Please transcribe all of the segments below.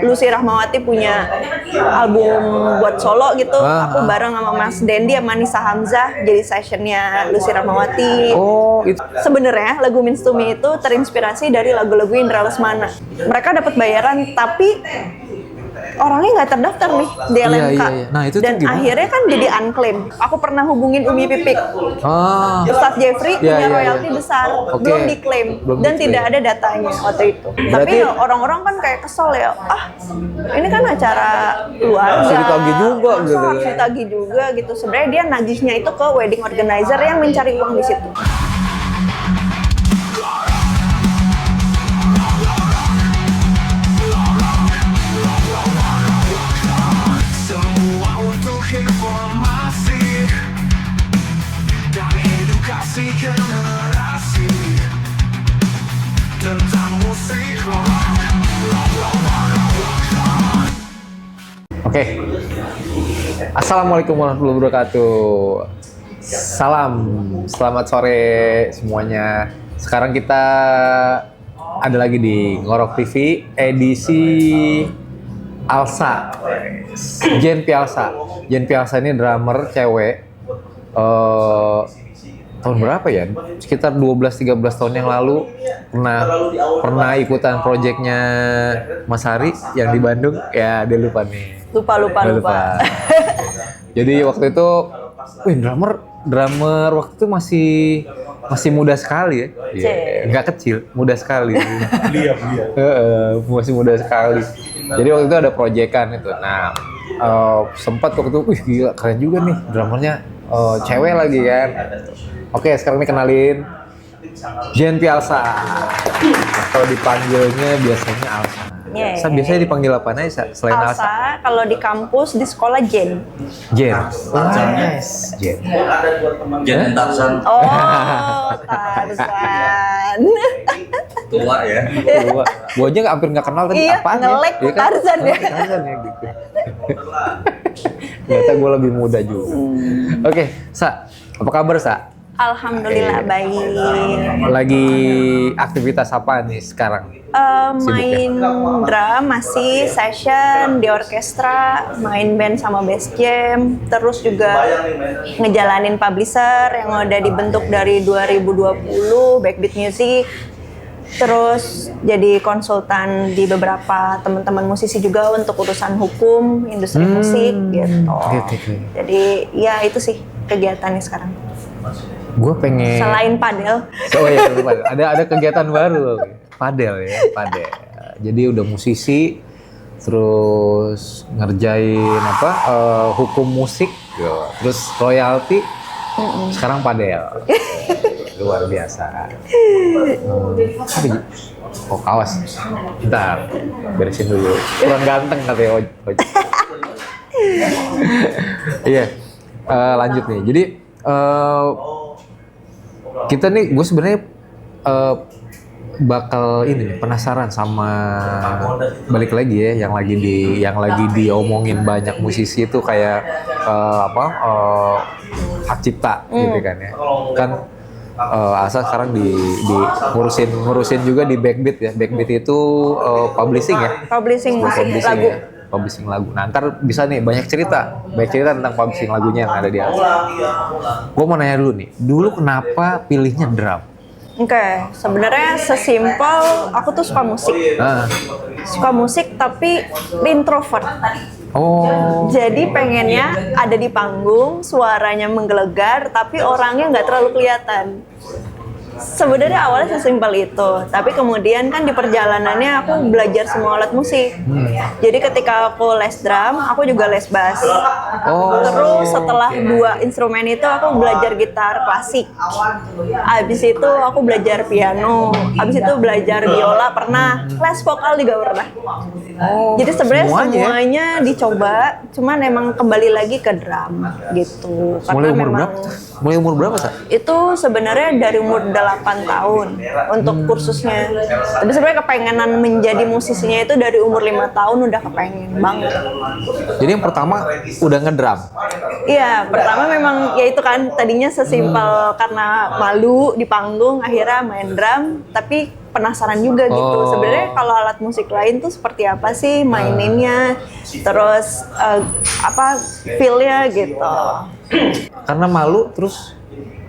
Lucy Rahmawati punya album buat solo gitu, aku bareng sama Mas Dendi sama Nisa Hamzah jadi sessionnya Lucy Rahmawati. Oh, itu. Sebenarnya lagu Means to Me itu terinspirasi dari lagu-lagu Indra Lesmana. Mereka dapat bayaran tapi orangnya nggak terdaftar nih di LMK. Iya. Nah, itu dan akhirnya kan jadi unclaim. Aku pernah hubungin Umi Pipik. Ustadz Jeffrey punya royalti besar, belum diklaim dan tidak ada datanya waktu itu. Tapi ya, orang-orang kan kayak kesel ya. Ini kan acara keluarga. Harus ditagih juga gitu. Harus ditagih juga gitu. Sebenarnya dia nagihnya itu ke wedding organizer yang mencari uang di situ. Generasi tentang musik. Oke. Assalamualaikum warahmatullahi wabarakatuh. Selamat sore semuanya. Sekarang kita ada lagi di Ngorok TV edisi Alsa. Jen Pialsa. Jen Pialsa ini drummer cewek. Tahun berapa ya? Sekitar 12-13 tahun yang lalu pernah ikutan proyeknya Mas Hari yang di Bandung. Ya, dia lupa nih. Lupa. Jadi waktu itu, drummer waktu itu masih muda sekali ya. Nggak kecil, muda sekali. Masih muda sekali. Jadi waktu itu ada proyekan itu. Nah, sempat waktu itu, gila keren juga nih drummernya, cewek lagi kan. Oke, sekarang ini kenalin Jen Pialsa. Kalau dipanggilnya biasanya Alsa. Biasanya dipanggil apa aja selain Alsa? Alsa, kalau di kampus di sekolah Jen. Jen. Jen dan Tarzan. Oh, Tarzan. Tua ya. Gue aja hampir nggak kenal tadi apaan ya. Ngelek Tarzan ya. Tarzan ya gitu. Ternyata gue lebih muda juga. Oke, Sa, apa kabar Sa? Alhamdulillah baik. Lagi aktivitas apa nih sekarang? Main drum, masih session di orkestra, main band sama bass jam, terus juga ngejalanin publisher yang udah dibentuk dari 2020, Backbeat Music. Terus jadi konsultan di beberapa teman-teman musisi juga untuk urusan hukum, industri musik gitu. Jadi ya itu sih kegiatannya sekarang. Gue pengen selain padel. Oh iya, ada kegiatan baru, padel ya, padel. Jadi udah musisi, terus ngerjain hukum musik, terus royalti, sekarang padel. Luar biasa. Oh kawas, bentar, beresin dulu. Kurang ganteng katanya Oj. Iya, lanjut nih. Jadi kita nih, gue sebenarnya bakal penasaran sama balik lagi ya yang lagi diomongin banyak musisi itu kayak hak cipta gitu kan ya. Kan Alsa sekarang di ngurusin juga di Backbeat ya. Backbeat itu publishing ya. Publishing musik lagu. Ya. Publishing lagu. Nah, ntar bisa nih banyak cerita tentang publishing lagunya yang ada di Alsa. Gue mau nanya dulu nih, kenapa pilihnya drum? Oke, sebenarnya sesimpel aku tuh suka musik. Suka musik tapi introvert. Oh. Jadi pengennya ada di panggung, suaranya menggelegar, tapi orangnya nggak terlalu kelihatan. Sebenarnya awalnya sesimpel itu, tapi kemudian kan di perjalanannya aku belajar semua alat musik. Jadi ketika aku les drum, aku juga les bass. Terus setelah 2 instrumen itu aku belajar gitar klasik. Abis itu aku belajar piano, abis itu belajar biola pernah, les vokal juga pernah. Jadi sebenarnya semuanya dicoba, cuman emang kembali lagi ke drum gitu. Mulai umur berapa? Sa? Itu sebenarnya dari umur 8 8 tahun untuk kursusnya. Tapi sebenarnya kepengenan menjadi musisinya itu dari umur 5 tahun udah kepengen banget. Jadi yang pertama udah ngedrum. Iya, pertama memang ya itu kan tadinya sesimpel karena malu di panggung akhirnya main drum, tapi penasaran juga gitu. Oh. Sebenarnya kalau alat musik lain tuh seperti apa sih maininnya, terus apa feel-nya gitu. Karena malu terus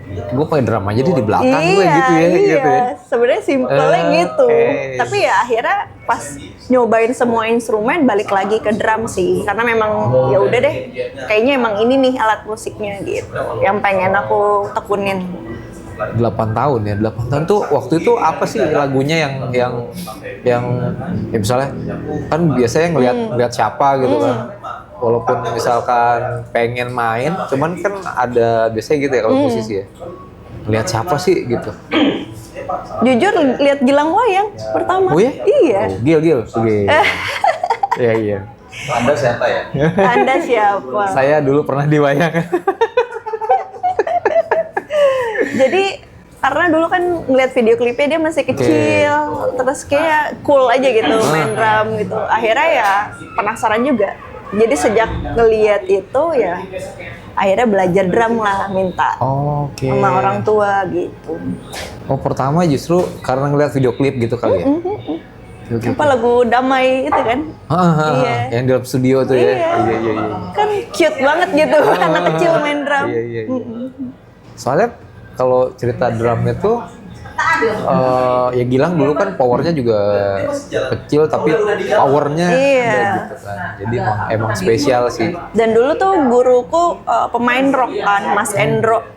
gue pakai drum aja di belakang gue Iya, gitu ya. iya. Gitu ya. Sebenarnya simpelnya gitu. Oke. Tapi ya akhirnya pas nyobain semua instrumen balik lagi ke drum sih. Karena memang ya udah deh, kayaknya emang ini nih alat musiknya gitu. Yang pengen aku tekunin. 8 tahun ya, 8 tahun tuh waktu itu apa sih lagunya yang ya misalnya kan biasanya ngeliat siapa gitu kan, walaupun misalkan pengen main, cuman kan ada biasanya gitu ya kalau musisi ya, lihat siapa sih gitu. Jujur lihat Gilang Wayang pertama. Oh ya? Iya. Oh, Gil. Iya. Anda siapa ya? Anda siapa? Saya dulu pernah di wayang. Jadi karena dulu kan ngeliat video klipnya dia masih kecil, terus kayak cool aja gitu main drum gitu. Akhirnya ya penasaran juga. Jadi sejak ngeliat itu ya akhirnya belajar drum lah, minta Oke. sama orang tua gitu. Oh pertama justru karena ngeliat video klip gitu kali ya? Oke. Apa lagu Damai itu kan? Iya. Yang di dalam studio tuh ya? Iya. Kan cute banget gitu anak kecil main drum. Iya. Soalnya kalau cerita drumnya tuh ya Gilang dulu kan powernya juga kecil tapi powernya ada gitu kan. Jadi emang spesial sih. Dan dulu tuh guruku pemain rock kan, Mas Endro.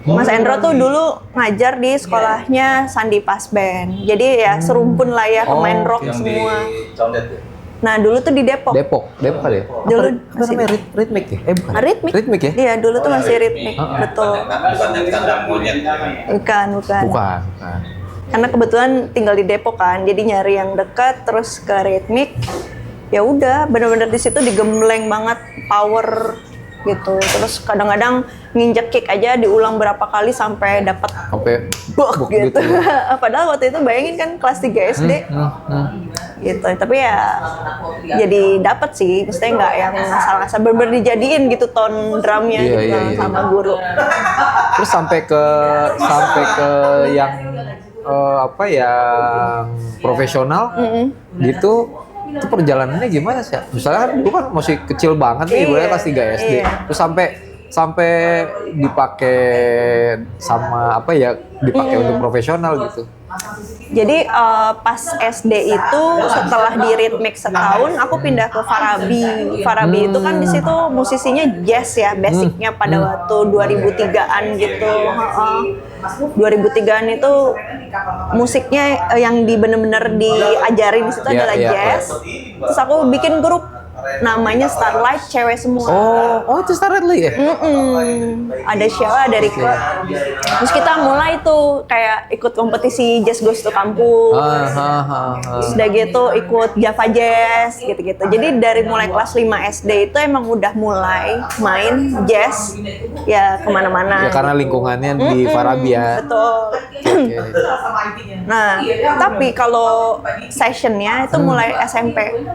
Mas Endro tuh dulu ngajar di sekolahnya Sandi Pas Band. Jadi ya serumpun lah ya pemain rock Yang di semua. Condet ya? Nah dulu tuh di Depok. Depok kali ya? Dulu apa namanya ritmik ya? Bukan. Ritmik ya? Iya dulu tuh masih ritmik, betul. Bukan yang kandang monyet. Bukan. Bukan. Karena kebetulan tinggal di Depok kan, jadi nyari yang dekat terus ke ritmik. Ya udah, bener-bener di situ digembleng banget power gitu. Terus kadang-kadang nginjek kick aja diulang berapa kali sampai dapat Sampai bok gitu. Padahal waktu itu bayangin kan kelas 3 SD. Gitu. Tapi ya jadi dapat sih, maksudnya nggak yang ngasal-ngasal, bener-bener dijadiin gitu tone drumnya Iya, gitu iya. sama guru. Terus sampai ke yang yang profesional gitu. Itu perjalanannya gimana sih? Misalnya kan lu kan masih kecil banget nih, ibaratnya kelas 3 SD. Iya. Terus sampai dipakai sama dipakai untuk profesional gitu. Jadi pas SD itu setelah di ritmik setahun aku pindah ke Farabi. Farabi itu kan di situ musisinya jazz ya, basicnya pada waktu 2003-an gitu. 2003-an itu musiknya yang bener-bener diajarin di situ adalah jazz. Terus aku bikin grup namanya Starlight, cewek semua. Oh itu Starlight lu ya? Ada Sheila, ada Riko. Terus kita mulai tuh kayak ikut kompetisi Jazz Goes to Kampus. Terus udah gitu ikut Java Jazz gitu-gitu. Jadi dari mulai kelas 5 SD itu emang udah mulai main jazz ya kemana-mana. Ya karena lingkungannya di Farabi ya. Betul. Nah, tapi kalau sessionnya itu mulai SMP.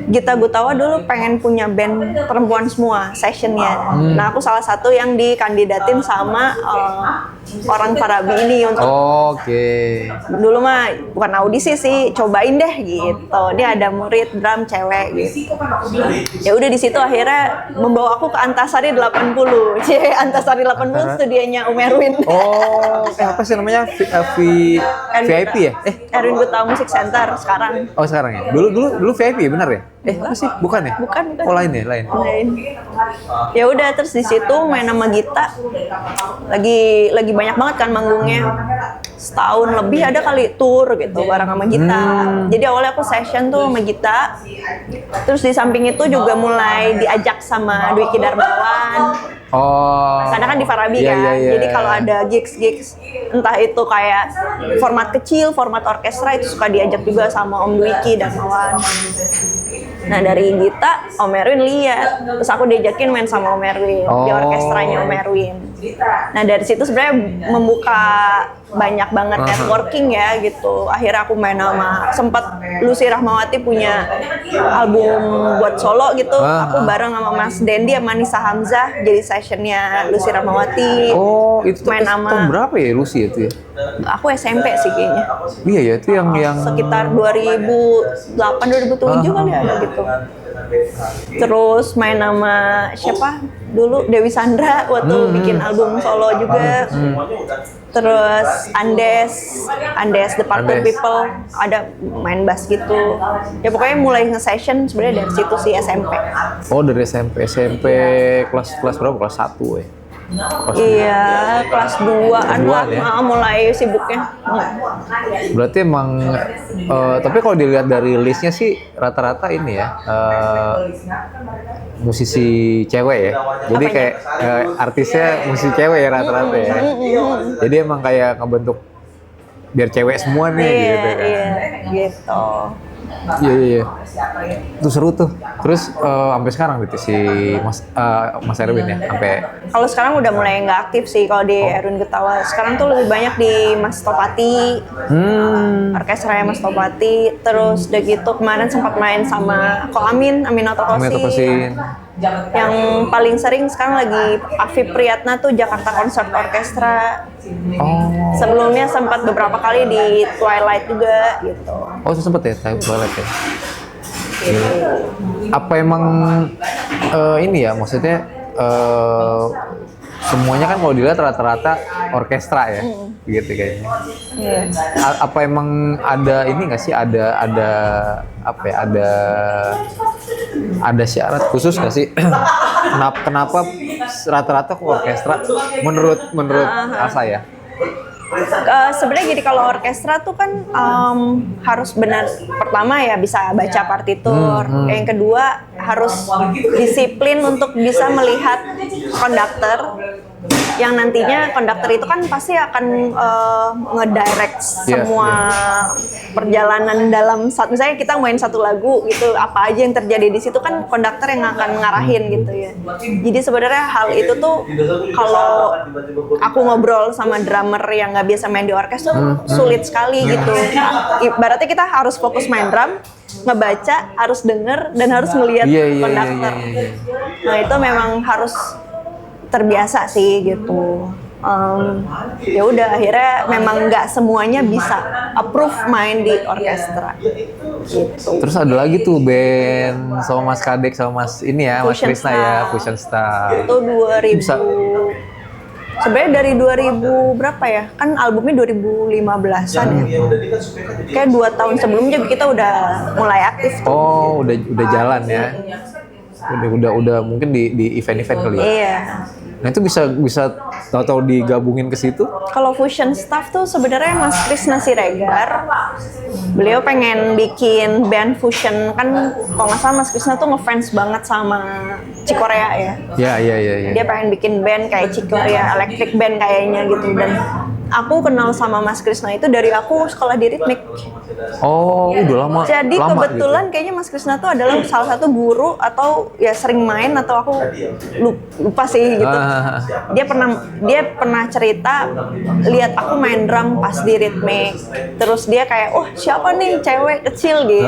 Gita Gutawa dulu pengen punya band perempuan semua sessionnya. Nah aku salah satu yang dikandidatin sama orang Farabi ini untuk. Dulu mah bukan audisi sih, cobain deh gitu. Dia ada murid drum cewek gitu. Ya udah di situ akhirnya membawa aku ke Antasari 80. Antasari 80 studionya Om Erwin. Apa sih namanya? VIP ya? Erwin Gutawa Music Center sekarang. Oh sekarang ya? Dulu VIP ya, benar ya? Apa sih? Bukan ya? Bukan. Oh lain. Ya udah terus di situ main sama Gita. Lagi banyak banget kan manggungnya. Setahun lebih ada kali tour gitu bareng sama Gita. Jadi awalnya aku session tuh sama Gita. Terus di samping itu juga mulai diajak sama Dwiki Darmawan. Oh. Karena kan di Farabi Iya, kan, iya, iya. jadi kalau ada gigs entah itu kayak format kecil, format orkestra itu suka diajak juga sama Om Dwiki dan Mawan. Nah dari Gita, Om Erwin lihat, terus aku diajakin main sama Om Erwin di Oh. orkestranya Om Erwin. Nah dari situ sebenarnya membuka banyak banget networking ya gitu. Akhirnya aku main sama, sempat Lucy Rahmawati punya album buat solo gitu. Aku bareng sama Mas Dendi sama Nisa Hamzah jadi sessionnya Lucy Rahmawati. Oh, itu main sama tahun berapa ya Lucy itu ya? aku SMP sih kayaknya. Iya ya, itu yang Sekitar 2008 2007 kali ada gitu. Terus main sama siapa dulu, Dewi Sandra waktu bikin album solo juga. Terus Andes The Parkour Andes. People ada main bass gitu. Ya pokoknya mulai nge-session sebenarnya dari situ sih SMP. Oh, dari SMP kelas berapa? Kelas 1 ya. Iya, kelas 2-an lah Kelas 2-an ya? mulai sibuknya. Berarti emang tapi kalau dilihat dari listnya sih rata-rata ini ya musisi cewek ya. Jadi kayak artisnya musisi cewek ya rata-rata ya. Jadi emang kayak ngebentuk biar cewek semua nih Iya, gitu kan. iya, gitu. Iya. Itu seru tuh. Terus sampai sekarang gitu si Mas Erwin ya, sampai Kalau sekarang udah mulai nggak aktif sih kalau di Erwin Gutawa. Sekarang tuh lebih banyak di Mas Topati, orkestranya Mas Topati. Terus udah gitu kemarin sempat main sama Ko Aminato Kosin. Yang paling sering sekarang lagi Afif Priyatna tuh Jakarta Concert Orchestra. Sebelumnya sempat beberapa kali di Twilight juga gitu. Oh, itu sempet ya, toilet ya. Apa emang ini ya, maksudnya semuanya kan kalau dilihat rata-rata orkestra ya, gitu kayaknya. Iya. Apa emang ada ini nggak sih, ada apa ya, ada syarat khusus nggak sih? kenapa rata-rata ke orkestra? Menurut Asa ya? Sebenarnya jadi kalau orkestra tuh kan harus benar, pertama ya bisa baca partitur, yang kedua harus disiplin untuk bisa melihat konduktor, yang nantinya konduktor itu kan pasti akan ngedirect semua perjalanan dalam saat misalnya kita main satu lagu gitu, apa aja yang terjadi di situ kan konduktor yang akan ngarahin gitu ya. Jadi sebenarnya hal itu tuh kalau aku ngobrol sama drummer yang nggak biasa main di orkestra sulit sekali gitu. Ibaratnya kita harus fokus main drum, ngebaca, harus denger dan harus ngelihat konduktor. Nah itu memang harus terbiasa sih gitu. Ya udah akhirnya memang nggak semuanya bisa approve main di orkestra gitu. Terus ada lagi tuh band sama Mas Kadek sama Mas ini ya, Mas Fusion Krisna ya, Star. Fusion Star. Itu 2000 Bisa. Sebenarnya dari 2000 berapa ya? Kan albumnya 2015-an ya. Kayak 2 tahun sebelumnya kita udah mulai aktif tuh. Oh, udah jalan ya. Udah mungkin di event-event kali ya. Iya. Nah itu bisa tahu-tahu digabungin ke situ. Kalau Fusion Staff tuh sebenarnya Mas Krisna Siregar, beliau pengen bikin band fusion, kan kalau nggak salah Mas Krisna tuh ngefans banget sama Cikorea ya. Iya. Dia pengen bikin band kayak Cikorea, electric band kayaknya gitu. Dan aku kenal sama Mas Krisna itu dari aku sekolah di ritmik. Oh, udah lama. Jadi lama kebetulan kayaknya Mas Krisna tuh adalah salah satu guru atau ya sering main atau aku lupa sih gitu. Dia pernah cerita lihat aku main drum pas di ritmik. Terus dia kayak, "Oh, siapa nih cewek kecil gitu.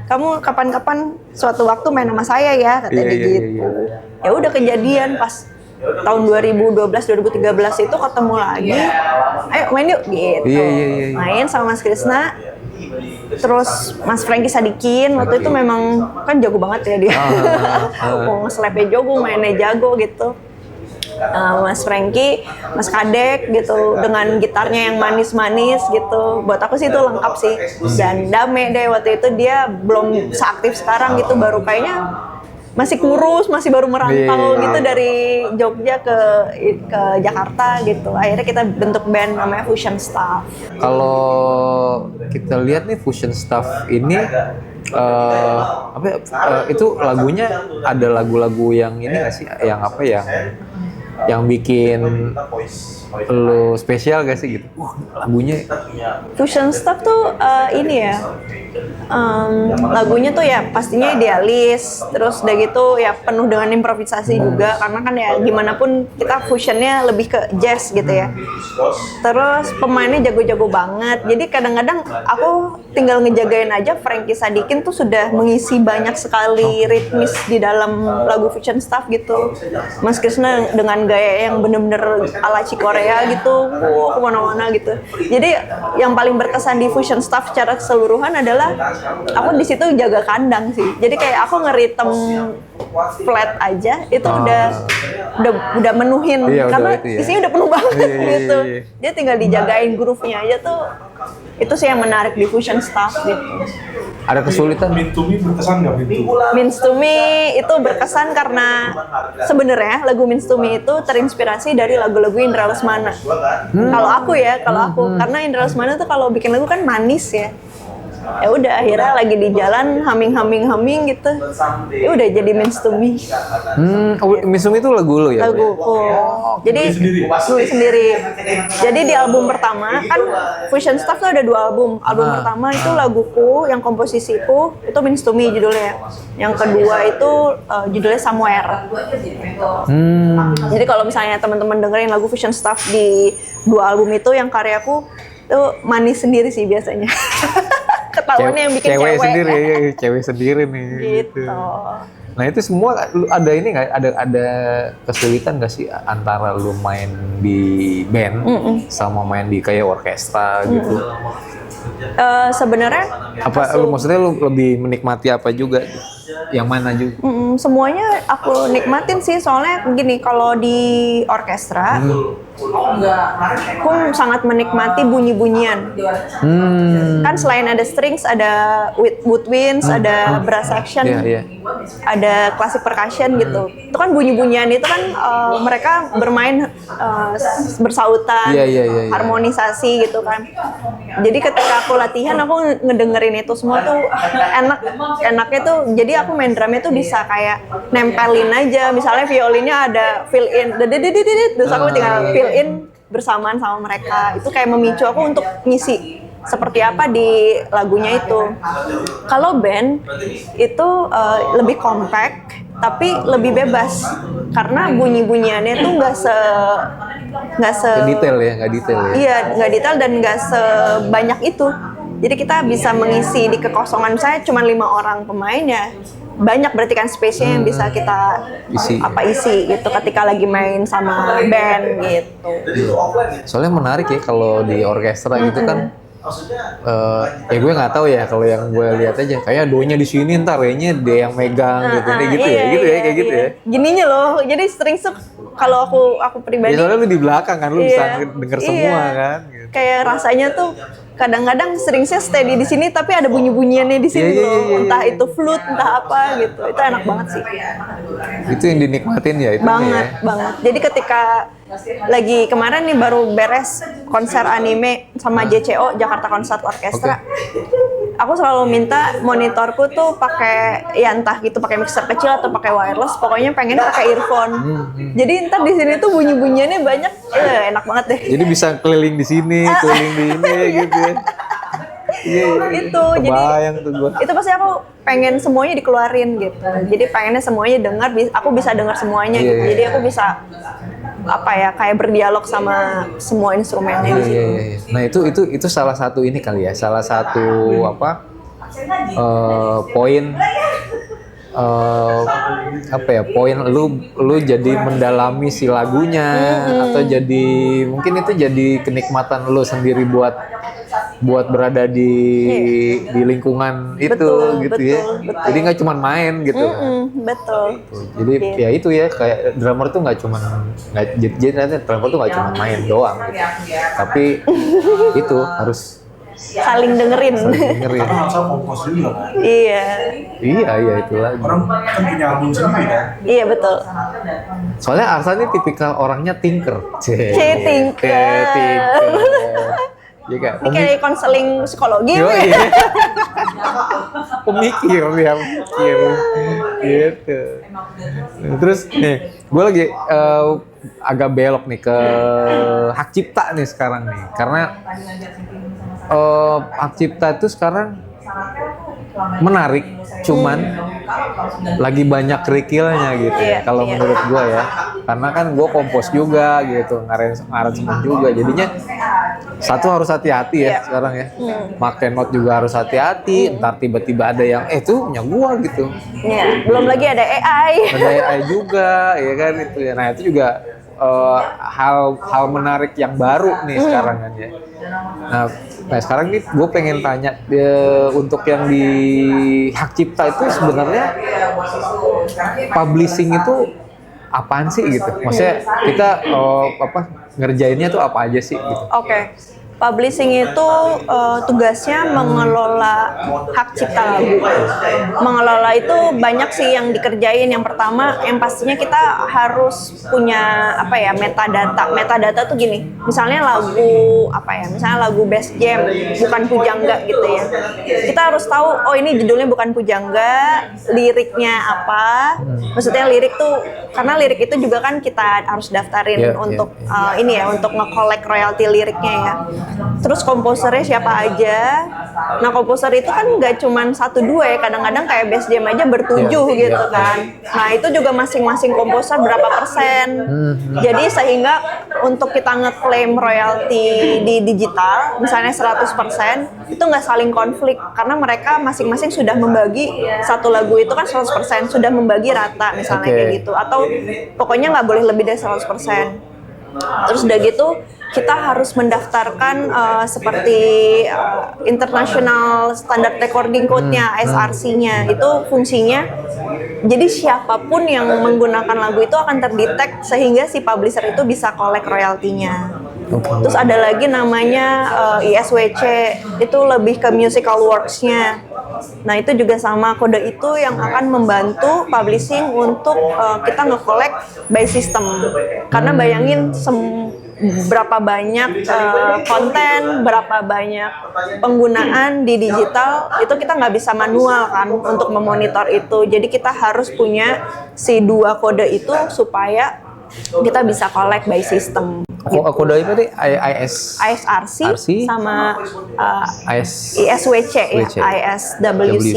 Kamu kapan-kapan suatu waktu main sama saya ya," katanya Iya. gitu. Ya udah kejadian pas tahun 2012-2013 itu ketemu lagi, ayo main yuk gitu. Iya. Main sama Mas Krisna, terus Mas Franky Sadikin waktu itu memang kan jago banget ya dia. Mau nge-slapnya jago, mainnya jago gitu. Mas Franky, Mas Kadek gitu dengan gitarnya yang manis-manis gitu. Buat aku sih itu lengkap sih. Dan Dame deh waktu itu dia belum seaktif sekarang gitu, baru kayaknya masih kurus, masih baru merantau gitu dari Jogja ke Jakarta gitu. Akhirnya kita bentuk band namanya Fusion Staff. Kalau kita lihat nih Fusion Staff ini apa ya, itu lagunya ada lagu-lagu yang ini nggak sih, yang apa yang bikin lo spesial gak sih gitu? Lagunya Fusion stuff tuh ini ya, lagunya tuh ya pastinya idealis, terus udah gitu ya penuh dengan improvisasi juga, karena kan ya gimana pun kita fusionnya lebih ke jazz gitu ya. Terus pemainnya jago-jago banget, jadi kadang-kadang aku tinggal ngejagain aja Frankie Sadikin tuh sudah mengisi banyak sekali ritmis di dalam lagu fusion stuff gitu. Mas Krisna dengan gaya yang bener-bener ala Korea gitu, kemana-mana gitu. Jadi yang paling berkesan di fusion stuff secara keseluruhan adalah aku di situ jaga kandang sih. Jadi kayak aku ngeritem flat aja itu udah menuhin, karena itu ya. isinya udah penuh banget gitu. Iya. Dia tinggal dijagain groove-nya aja tuh. Itu sih yang menarik di fusion stuff gitu. ada kesulitan. Mean to Me berkesan nggak Mean to Me? Means to Me itu berkesan karena sebenarnya lagu Means to Me itu terinspirasi dari lagu-lagu Indra Lesmana. Kalau aku karena Indra Lesmana tuh kalau bikin lagu kan manis ya. Ya udah akhirnya lagi di jalan humming gitu. Ya udah jadi Means to Me. Misum itu lagu lo ya? Laguku. Jadi nulis sendiri. Jadi di album pertama kan Fusion Stuff tuh ada 2 album. Album pertama itu laguku yang komposisiku itu Means to Me judulnya. Yang kedua itu judulnya Somewhere. Jadi kalau misalnya teman-teman dengerin lagu Fusion Stuff di 2 album itu yang karyaku itu manis sendiri sih biasanya. Ketahuannya yang bikin cewek sendiri nih. Gitu. Nah itu semua ada ini nggak, ada kesulitan nggak sih antara lu main di band sama main di kayak orkestra gitu? Sebenarnya Apa lu maksudnya lu lebih menikmati apa juga? Yang mana juga? semuanya aku nikmatin sih, soalnya gini, kalau di orkestra aku sangat menikmati bunyi-bunyian. Kan selain ada strings, ada woodwinds, ada brass section, ada classic percussion gitu. Itu kan bunyi-bunyian itu kan mereka bermain bersautan, harmonisasi gitu kan. Jadi ketika aku latihan aku ngedengerin itu semua tuh enaknya tuh. Jadi aku main drumnya tuh bisa kayak nempelin aja. Misalnya violinnya ada fill in, terus aku tinggal fill in bersamaan sama mereka. Itu kayak memicu aku untuk ngisi seperti apa di lagunya itu. Kalau band itu lebih compact tapi lebih bebas karena bunyi-bunyiannya tuh nggak detail ya. Iya, nggak detail dan nggak sebanyak itu. Jadi kita bisa mengisi di kekosongan. Misalnya cuma 5 orang pemain ya banyak, berarti kan space-nya yang bisa kita isi gitu ketika lagi main sama band gitu. Soalnya menarik ya kalau di orkestra gitu kan. Ya gue nggak tahu ya, kalau yang gue lihat aja kayak doanya di sini, ntar re-nya dia yang megang gitu, kayak gitu ya. Gininya loh, jadi strings tuh kalau aku pribadi. Ya, soalnya lu di belakang kan, lu bisa denger semua kan. Gitu. Kayak rasanya tuh kadang-kadang stringsnya steady di sini tapi ada bunyi-bunyiannya di sini loh. Entah itu flute, entah apa gitu. Itu enak banget sih. Itu yang dinikmatin ya itu. Banget. Jadi ketika lagi kemarin nih baru beres konser anime sama JCO, Jakarta Concert Orchestra. Aku selalu minta monitorku tuh pakai ya entah gitu pakai mixer kecil atau pakai wireless, pokoknya pengen pakai earphone. Jadi ntar di sini tuh bunyi-bunyiannya banyak, enak banget deh. Jadi bisa keliling di sini, keliling di ini gitu ya. Itu jadi tuh gua. Itu pasti aku pengen semuanya dikeluarin gitu. Jadi pengennya semuanya dengar, aku bisa dengar semuanya gitu. Jadi aku bisa kayak berdialog sama semua instrumennya. Nah itu salah satu ini kali ya, salah satu poin poin lu jadi mendalami si lagunya atau jadi mungkin itu jadi kenikmatan lu sendiri buat berada di lingkungan itu gitu ya. Jadi nggak cuma main gitu. Betul. Jadi ya itu ya, kayak drummer tuh nggak cuma drummer tuh nggak cuma main doang gitu. Tapi itu harus saling dengerin. Karena harusnya kompos juga kan. Iya itu lagi. Orang kan punya album sendiri kan. Iya betul. Soalnya Arsa ini tipikal orangnya thinker. Tinker. Ya kan? Ini kayak konseling psikologi. Yoi. Pemikir dia, mikir gitu. Terus nih, gue lagi agak belok nih ke hak cipta nih sekarang nih, karena hak cipta itu sekarang menarik, cuman lagi banyak kerikilnya gitu ya. Kalau menurut gue ya, karena kan gue kompos juga gitu, ngaransemen juga, jadinya satu harus hati-hati ya sekarang ya. Make note juga harus hati-hati, ntar tiba-tiba ada yang tuh punya gue gitu. Iya, belum lagi ada AI. Ada AI juga, ya kan itu ya. Nah itu juga hal menarik yang baru nih sekarang kan ya. Nah sekarang nih gue pengen tanya untuk yang di hak cipta itu sebenarnya publishing itu apaan sih gitu? Maksudnya kita ngerjainnya tuh apa aja sih gitu? Oke. Publishing itu tugasnya mengelola hak cipta lagu. Mengelola itu banyak sih yang dikerjain. Yang pertama, yang pastinya kita harus punya metadata. Metadata tuh gini, misalnya misalnya lagu Best Jam, bukan pujangga gitu ya. Kita harus tahu, oh ini judulnya bukan pujangga, liriknya apa. Maksudnya lirik tuh, karena lirik itu juga kan kita harus daftarin untuk untuk nge-collect royalti liriknya ya. Terus komposernya siapa aja. Nah komposer itu kan nggak cuma 1-2 ya, kadang-kadang kayak Best Jam aja bertujuh gitu kan. Nah itu juga masing-masing komposer berapa persen. Jadi sehingga untuk kita ngeklaim royalti di digital misalnya 100%, itu nggak saling konflik karena mereka masing-masing sudah membagi satu lagu itu kan 100%, sudah membagi rata misalnya kayak gitu, atau pokoknya nggak boleh lebih dari 100%. Terus udah gitu kita harus mendaftarkan seperti International Standard Recording Code-nya, SRC-nya. Itu fungsinya, jadi siapapun yang menggunakan lagu itu akan terdetek sehingga si publisher itu bisa collect royaltinya. Terus ada lagi namanya ISWC, itu lebih ke musical works-nya. Nah itu juga sama, kode itu yang akan membantu publishing untuk kita nge-collect by system. Karena bayangin berapa banyak konten, berapa banyak penggunaan di digital, itu kita nggak bisa manual kan untuk memonitor itu. Jadi kita harus punya si 2 kode itu supaya kita bisa collect by system. Kode itu tadi ISRC sama ISWC ya, ISWC.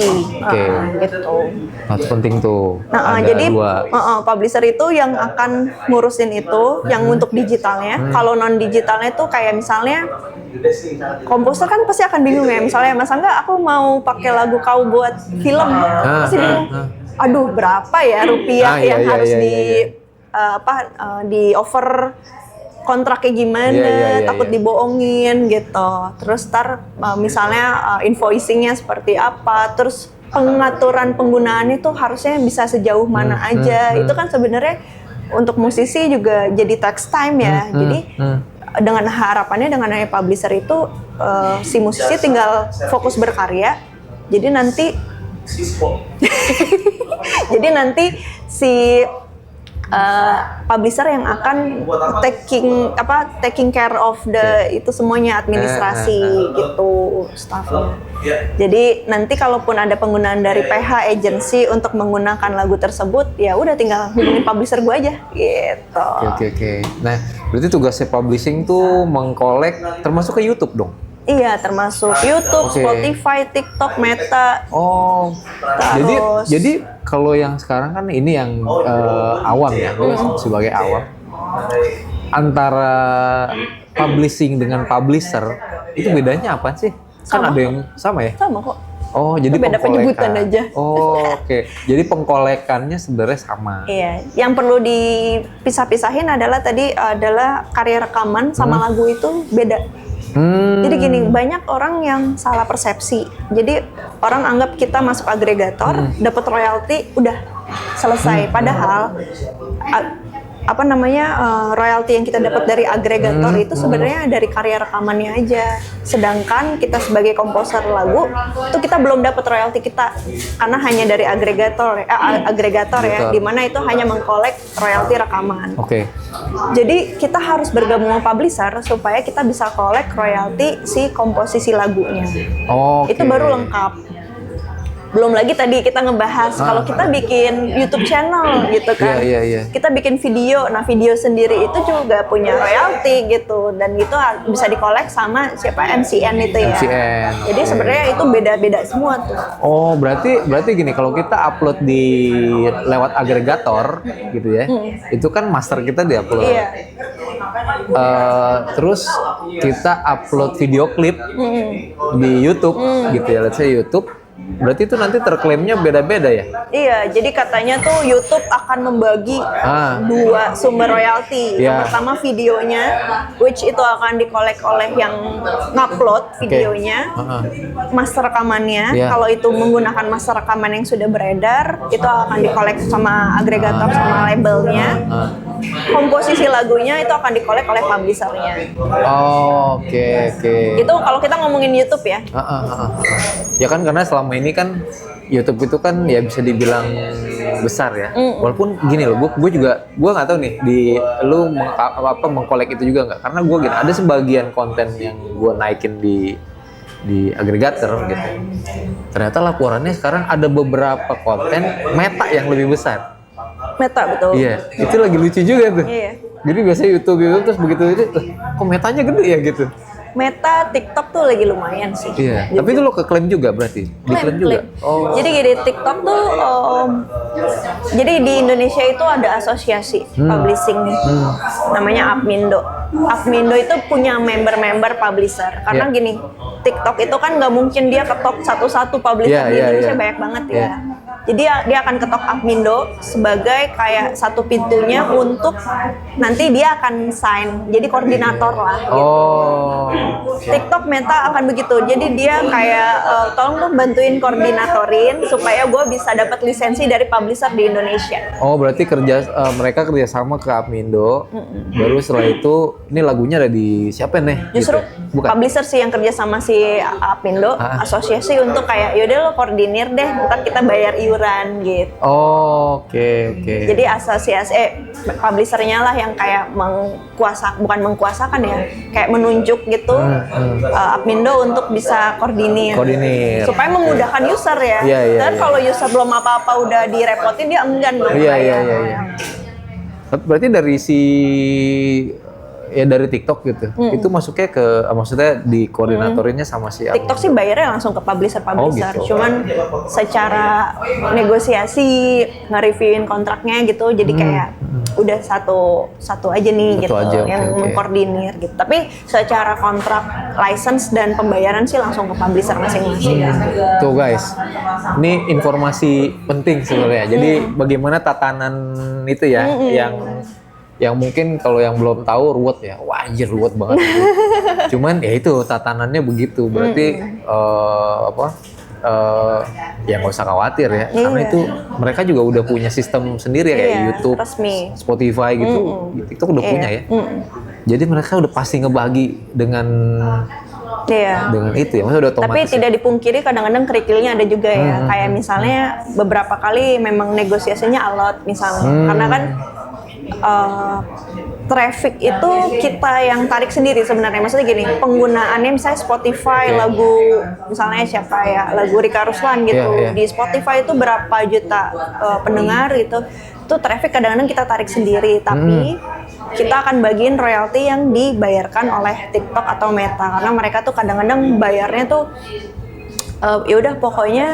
Gitu. Nah, itu penting tuh. Jadi publisher itu yang akan ngurusin itu, yang untuk digitalnya. Kalau non digitalnya tuh kayak misalnya komposer kan pasti akan bingung ya. Misalnya Mas Angga, aku mau pakai lagu kau buat film, pasti bingung. Aduh, berapa ya rupiah yang harus di offer, kontraknya gimana, takut dibohongin gitu. Terus misalnya invoicingnya seperti apa, terus pengaturan penggunaannya tuh harusnya bisa sejauh mana aja. Itu kan sebenarnya untuk musisi juga jadi text time ya. Jadi dengan harapannya dengan publisher itu si musisi tinggal fokus berkarya. Jadi nanti si publisher yang akan taking care of itu semuanya, administrasi gitu, staffnya. Jadi nanti kalaupun ada penggunaan dari PH agency untuk menggunakan lagu tersebut, ya udah tinggal hubungin publisher gue aja gitu. Oke. Nah, berarti tugasnya publishing tuh mengkolek termasuk ke YouTube dong? Iya, termasuk YouTube, Spotify, TikTok, Meta. Oh, jadi kalau yang sekarang kan ini yang awam ya, gue sebagai awam. Antara publishing dengan publisher itu bedanya apa sih? Kan ada yang sama ya? Sama kok. Oh, jadi beda penyebutan aja. Oh, oke. Jadi pengkolekannya sebenarnya sama. Iya, yang perlu dipisah-pisahin adalah karya rekaman sama lagu itu beda. Jadi gini, banyak orang yang salah persepsi. Jadi orang anggap kita masuk agregator, dapat royalti, udah selesai. Padahal apa namanya royalti yang kita dapat dari agregator itu sebenarnya dari karya rekamannya aja. Sedangkan kita sebagai komposer lagu itu kita belum dapat royalti kita karena hanya dari agregator ya, di mana itu hanya mengkolek royalti rekaman. Oke. Jadi kita harus bergabung sama publisher supaya kita bisa kolek royalti si komposisi lagunya. Oke. Itu baru lengkap. Belum lagi tadi kita ngebahas kalau kita bikin YouTube channel gitu kan. Iya. Kita bikin video. Nah, video sendiri itu juga punya royalti gitu dan itu bisa dikolek sama siapa MCN itu ya. MCN. Jadi sebenarnya itu beda-beda semua tuh. Oh, berarti gini, kalau kita upload di lewat agregator gitu ya. Itu kan master kita diupload. Iya. Terus kita upload video klip di YouTube gitu ya, let's say YouTube. Berarti itu nanti terklaimnya beda-beda ya? Iya, jadi katanya tuh YouTube akan membagi dua sumber royalti. Yang pertama videonya, which itu akan dikolek oleh yang ngupload videonya, master rekamannya. Kalau itu menggunakan master rekaman yang sudah beredar, itu akan dikolek sama agregator sama labelnya. Komposisi lagunya itu akan dikolek oleh publishernya. Oke. Itu kalau kita ngomongin YouTube ya. Ya kan karena selama ini kan YouTube itu kan ya bisa dibilang besar ya. Walaupun gini loh, gue nggak tahu nih di lu mengkolek itu juga nggak? Karena gue gini, ada sebagian konten yang gue naikin di agregator gitu. Ternyata laporannya sekarang ada beberapa konten meta yang lebih besar. Meta, betul. Iya, itu lagi lucu juga tuh. Iya. Jadi biasanya YouTube terus begitu itu, kok metanya gede ya gitu. Meta, TikTok tuh lagi lumayan sih. Iya. Tapi itu lo keklaim juga berarti? Diklaim juga? Oh. Jadi gini, TikTok tuh, jadi di Indonesia itu ada asosiasi publishing nih, namanya Apmindo. Apmindo itu punya member-member publisher. Karena gini, TikTok itu kan nggak mungkin dia ketok satu-satu publisher di Indonesia banyak banget ya. Jadi dia akan ketok Apmindo sebagai kayak satu pintunya untuk nanti dia akan sign, jadi koordinator lah. Gitu. TikTok Meta akan begitu, jadi dia kayak tolong dong bantuin koordinatorin supaya gue bisa dapat lisensi dari publisher di Indonesia. Oh berarti mereka kerjasama ke Apmindo, baru setelah itu ini lagunya ada di siapa nih? Justru gitu? publisher sih yang kerja sama si Apmindo, asosiasi untuk kayak yaudah lo koordinir deh, ntar kita bayar iuran gitu. Oke. Jadi asosiasi publishernya lah yang kayak bukan mengkuasakan ya, kayak menunjuk gitu Apmindo untuk bisa koordinir. Supaya memudahkan user ya. Dan kalau user belum apa-apa udah direpotin dia enggan loh. Iya. Berarti dari TikTok gitu. Itu maksudnya di koordinatorinnya sama si TikTok sih bayarnya langsung ke publisher. Gitu. Cuman secara negosiasi nge-reviewin kontraknya gitu, jadi kayak udah satu aja nih gitu yang mengkoordinir gitu. Tapi secara kontrak, license dan pembayaran sih langsung ke publisher masing-masing. Tuh guys, ini informasi penting sebenarnya. Jadi bagaimana tatanan itu ya yang mungkin kalau yang belum tahu ruwet ya, wah anjir ruwet banget. Cuman ya itu tatanannya begitu, berarti ya nggak usah khawatir ya, karena itu mereka juga udah punya sistem sendiri ya, kayak YouTube, resmi. Spotify gitu, itu udah punya ya. Jadi mereka udah pasti ngebagi dengan itu ya, maksudnya udah otomatis. Tapi tidak dipungkiri kadang-kadang kerikilnya ada juga ya, kayak misalnya beberapa kali memang negosiasinya alot misalnya, karena kan traffic itu kita yang tarik sendiri sebenarnya. Maksudnya gini, penggunaannya misalnya Spotify lagu misalnya siapa ya, lagu Rika Ruslan gitu di Spotify itu berapa juta pendengar gitu, itu traffic kadang-kadang kita tarik sendiri, tapi kita akan bagiin royalti yang dibayarkan oleh TikTok atau Meta, karena mereka tuh kadang-kadang bayarnya tuh ya udah pokoknya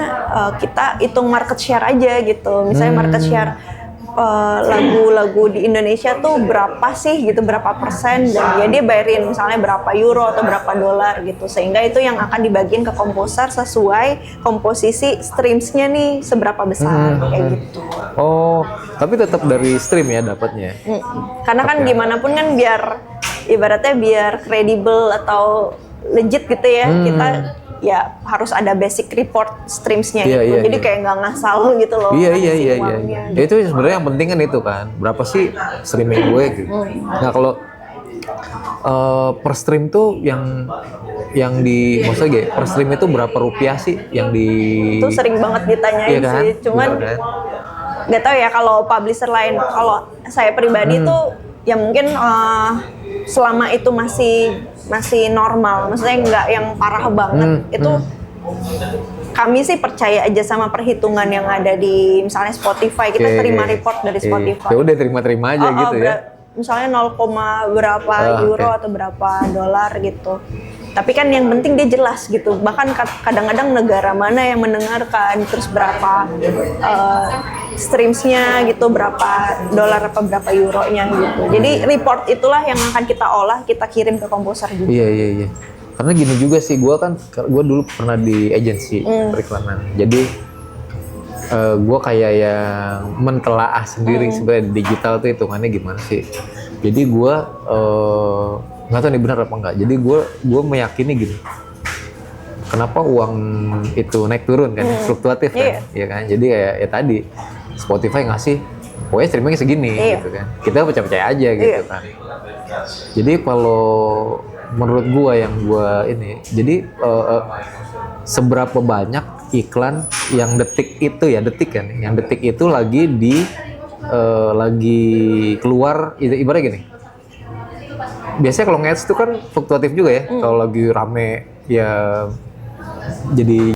kita hitung market share aja gitu. Misalnya market share lagu-lagu di Indonesia tuh berapa sih gitu, berapa persen, dan ya dia bayarin misalnya berapa euro atau berapa dolar gitu, sehingga itu yang akan dibagiin ke komposer sesuai komposisi streamsnya nih seberapa besar kayak gitu. Oh, tapi tetap dari stream ya dapatnya. Karena kan gimana pun kan biar ibaratnya biar kredibel atau legit gitu ya, kita ya harus ada basic report streamsnya Iya, itu. iya, Jadi iya. kayak nggak ngasal gitu loh. Iya ngasih iya iya iya. uangnya. Ya, itu sebenarnya yang penting kan itu kan. Berapa sih streaming gue gitu. Nah kalau per stream tuh yang di maksudnya gini, per stream itu berapa rupiah sih yang di Itu sering banget ditanyain Iya kan? sih. Cuman Bener kan? nggak tahu ya kalau publisher lain. Kalau saya pribadi tuh ya mungkin selama itu masih normal, maksudnya nggak yang parah banget itu. Kami sih percaya aja sama perhitungan yang ada di misalnya Spotify. Kita Oke. terima report dari Spotify. Ya udah terima-terima aja gitu ya. Misalnya 0, berapa euro oke. atau berapa dolar gitu. Tapi kan yang penting dia jelas gitu. Bahkan kadang-kadang negara mana yang mendengarkan, terus berapa streamsnya gitu, berapa dolar apa berapa euronya gitu. Jadi report itulah yang akan kita olah, kita kirim ke komposer juga. Iya iya iya. Karena gini juga sih, gue dulu pernah di agensi periklanan. Jadi gue kayak yang mentelaah sendiri sebenarnya digital tuh hitungannya gimana sih. Jadi gue nggak tahu nih benar apa enggak. Jadi gue meyakini gini. Kenapa uang itu naik turun kan, fluktuatif kan, ya kan. Jadi kayak ya tadi Spotify ngasih, pokoknya streamingnya segini gitu kan. Kita percaya aja gitu kan. Jadi kalau menurut gua ini, jadi seberapa banyak iklan yang detik kan, yang detik itu lagi lagi keluar, ibaratnya gini. Biasanya kalau nge-ads itu kan fluktuatif juga ya, kalau lagi rame ya jadi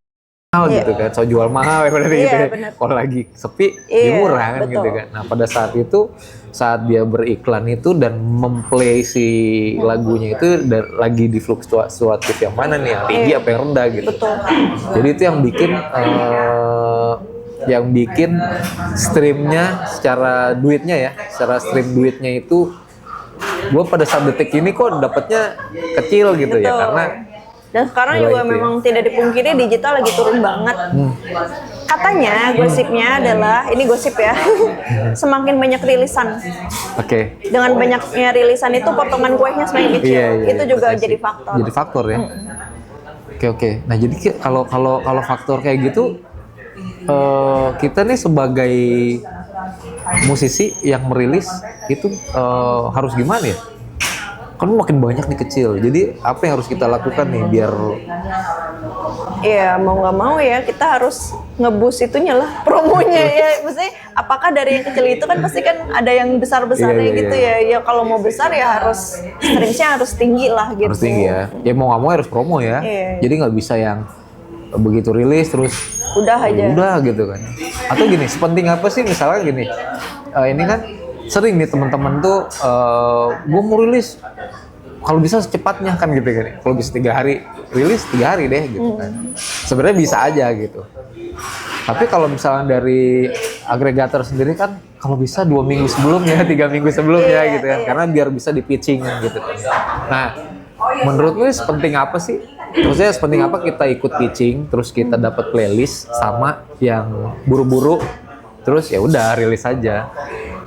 mahal gitu kan, so jual mahal ya bener gitu. Kalau lagi sepi dia murah kan gitu kan. Nah pada saat itu saat dia beriklan itu dan memplay si lagunya itu lagi di fluktuatif yang mana nih, yang tinggi apa yang rendah gitu. Betul. Jadi itu yang bikin streamnya secara stream duitnya itu gue pada saat detik ini kok dapatnya kecil gitu. Betul. Ya karena dan sekarang nilai juga itu ya. memang tidak dipungkiri digital lagi turun banget. Katanya gosipnya adalah, ini gosip ya, semakin banyak rilisan. Oke. Dengan banyaknya rilisan itu potongan kuenya semakin kecil. Itu juga potensi. jadi faktor. Jadi faktor ya. Oke. Nah jadi kalau faktor kayak gitu, kita nih sebagai musisi yang merilis itu harus gimana ya? Kan makin banyak nih kecil. Jadi apa yang harus kita lakukan nih biar Iya, mau nggak mau ya kita harus ngebus itunya lah, promonya ya. Maksudnya apakah dari yang kecil itu kan pasti kan ada yang besar-besarnya Iya, gitu ya. Ya kalau mau besar ya harus streamsnya harus tinggi lah gitu. harus tinggi ya? Ya mau nggak mau harus promo ya. Iya. Jadi nggak bisa yang begitu rilis terus Udah aja. udah gitu kan. Atau gini, sepenting apa sih misalnya gini, ini kan sering nih teman-teman tuh, gue mau rilis kalau bisa secepatnya kan gitu kan. Kalau bisa 3 hari rilis 3 hari deh gitu kan. Sebenarnya bisa aja gitu. Tapi kalau misalnya dari agregator sendiri kan kalau bisa 2 minggu sebelumnya, 3 minggu sebelumnya gitu kan. Karena biar bisa di pitching gitu kan. Nah, menurut lu sepenting apa sih? Maksudnya sepenting apa kita ikut pitching, terus kita dapat playlist sama yang buru-buru, terus ya udah rilis aja.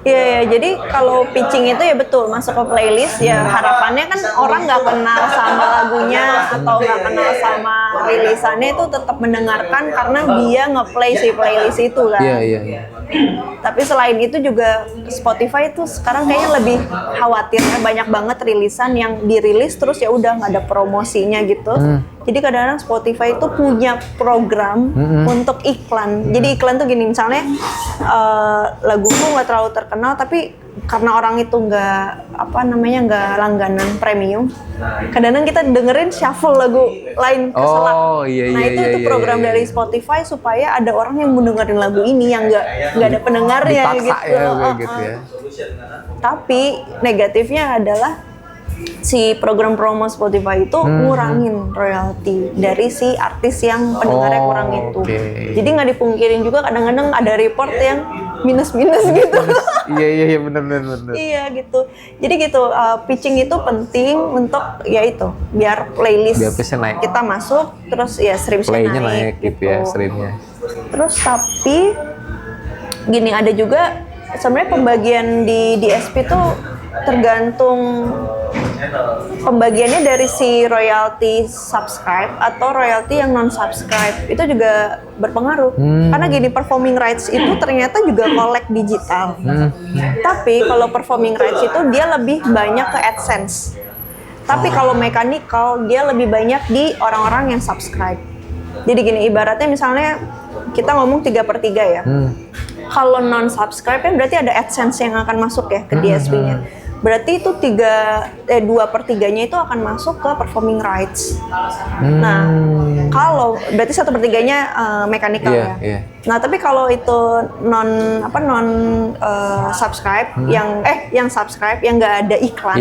Iya, jadi kalau pitching itu ya betul masuk ke playlist ya, harapannya kan orang nggak kenal sama lagunya atau nggak kenal sama rilisannya itu tetap mendengarkan karena dia nge-play si playlist itu kan. Iya. Tapi selain itu juga Spotify itu sekarang kayaknya lebih khawatir ya, banyak banget rilisan yang dirilis terus ya udah nggak ada promosinya gitu. Jadi kadang-kadang Spotify itu punya program untuk iklan. Jadi iklan tuh gini, misalnya laguku nggak terlalu terkenal tapi karena orang itu nggak nggak langganan premium, kadang-kadang kita dengerin shuffle lagu lain keselak. Iya, Nah itu tuh program dari Spotify supaya ada orang yang mau dengerin lagu ini yang nggak ada pendengarnya Dipaksa gitu. ya kayak gitu ya. Tapi negatifnya adalah si program promo Spotify itu ngurangin royalti dari si artis yang pendengarnya kurang itu. Oke. Jadi nggak dipungkirin juga kadang-kadang ada report yang minus-minus gitu. Iya benar. Iya gitu. Jadi gitu, pitching itu penting untuk ya itu biar playlist Biar playlistnya naik. kita masuk terus ya streamnya Play-nya naik gitu ya, streamnya. Terus tapi gini, ada juga sebenarnya pembagian di DSP tuh tergantung pembagiannya dari si royalty subscribe atau royalty yang non subscribe itu juga berpengaruh. Karena gini, performing rights itu ternyata juga collect digital. Tapi kalau performing rights itu dia lebih banyak ke AdSense. Tapi kalau mechanical dia lebih banyak di orang-orang yang subscribe. Jadi gini, ibaratnya misalnya kita ngomong 3/3 ya. Kalau non subscribe kan berarti ada AdSense yang akan masuk ya ke DSP-nya. Berarti itu 2/3-nya itu akan masuk ke performing rights. Nah, kalau berarti 1/3-nya mechanical ya. Nah, tapi kalau itu non subscribe yang subscribe yang nggak ada iklan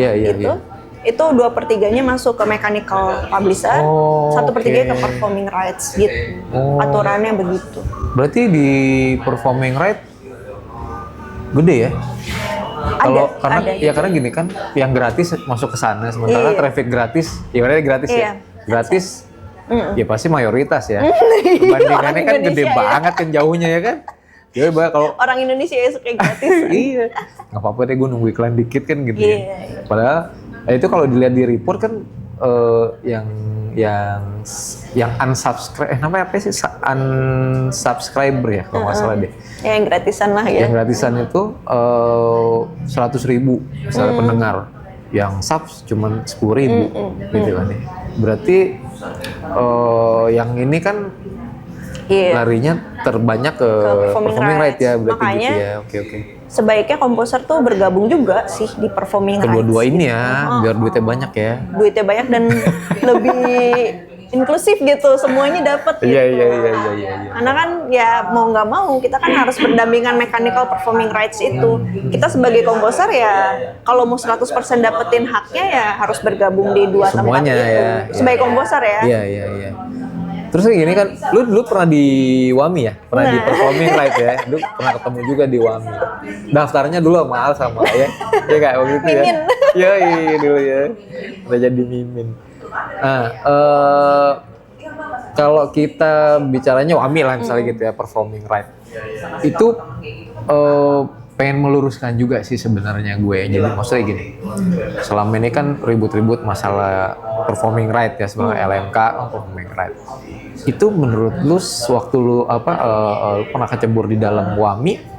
itu 2/3-nya masuk ke mechanical publisher, 1/3 ke performing rights gitu. Aturannya begitu. Berarti di performing right gede ya? Kalau karena gini kan, yang gratis masuk ke sana, sementara traffic gratis, ibaratnya gratis ya, gratis, ya pasti mayoritas ya. Bandingannya kan gede banget kan jauhnya ya kan. Jadi kalau orang Indonesia ya suka gratis. iya, nggak apa-apa deh gue nunggu iklan dikit kan gitu. Padahal itu kalau dilihat di report kan yang unsubscribe, namanya apa sih, unsubscriber ya kalau nggak salah deh. Ya, yang gratisan lah ya. Yang gratisan itu 100.000 misalnya pendengar, yang subs cuma 10.000 gitu kan ya. Berarti yang ini kan larinya terbanyak ke performing right ya, berarti makanya, gitu ya. Oke. Sebaiknya komposer tuh bergabung juga sih di performing rights. Kedua-dua ini ya, biar duitnya banyak ya. Duitnya banyak dan lebih inklusif gitu, semuanya dapat gitu. Iya. Karena kan ya mau nggak mau kita kan harus berdampingan mechanical performing rights itu. Kita sebagai komposer ya kalau mau 100% dapetin haknya ya harus bergabung di dua tempat semuanya itu. ya. Sebagai komposer ya. Iya. Terus gini kan, lu pernah di WAMI ya? Pernah di performing right ya? Lu pernah ketemu juga di WAMI. Daftarnya dulu sama Al sama ya? Iya kayak waktu itu ya? Iya dulu ya. Udah jadi mimin. Nah, kalau kita bicaranya WAMI lah misalnya gitu ya, performing right. Itu pengen meluruskan juga sih sebenarnya gue. Jadi maksudnya gini, selama ini kan ribut-ribut masalah performing right ya, sebagai LMK performing right. Itu menurut lu waktu lu pernah kecebur di dalam WAMI,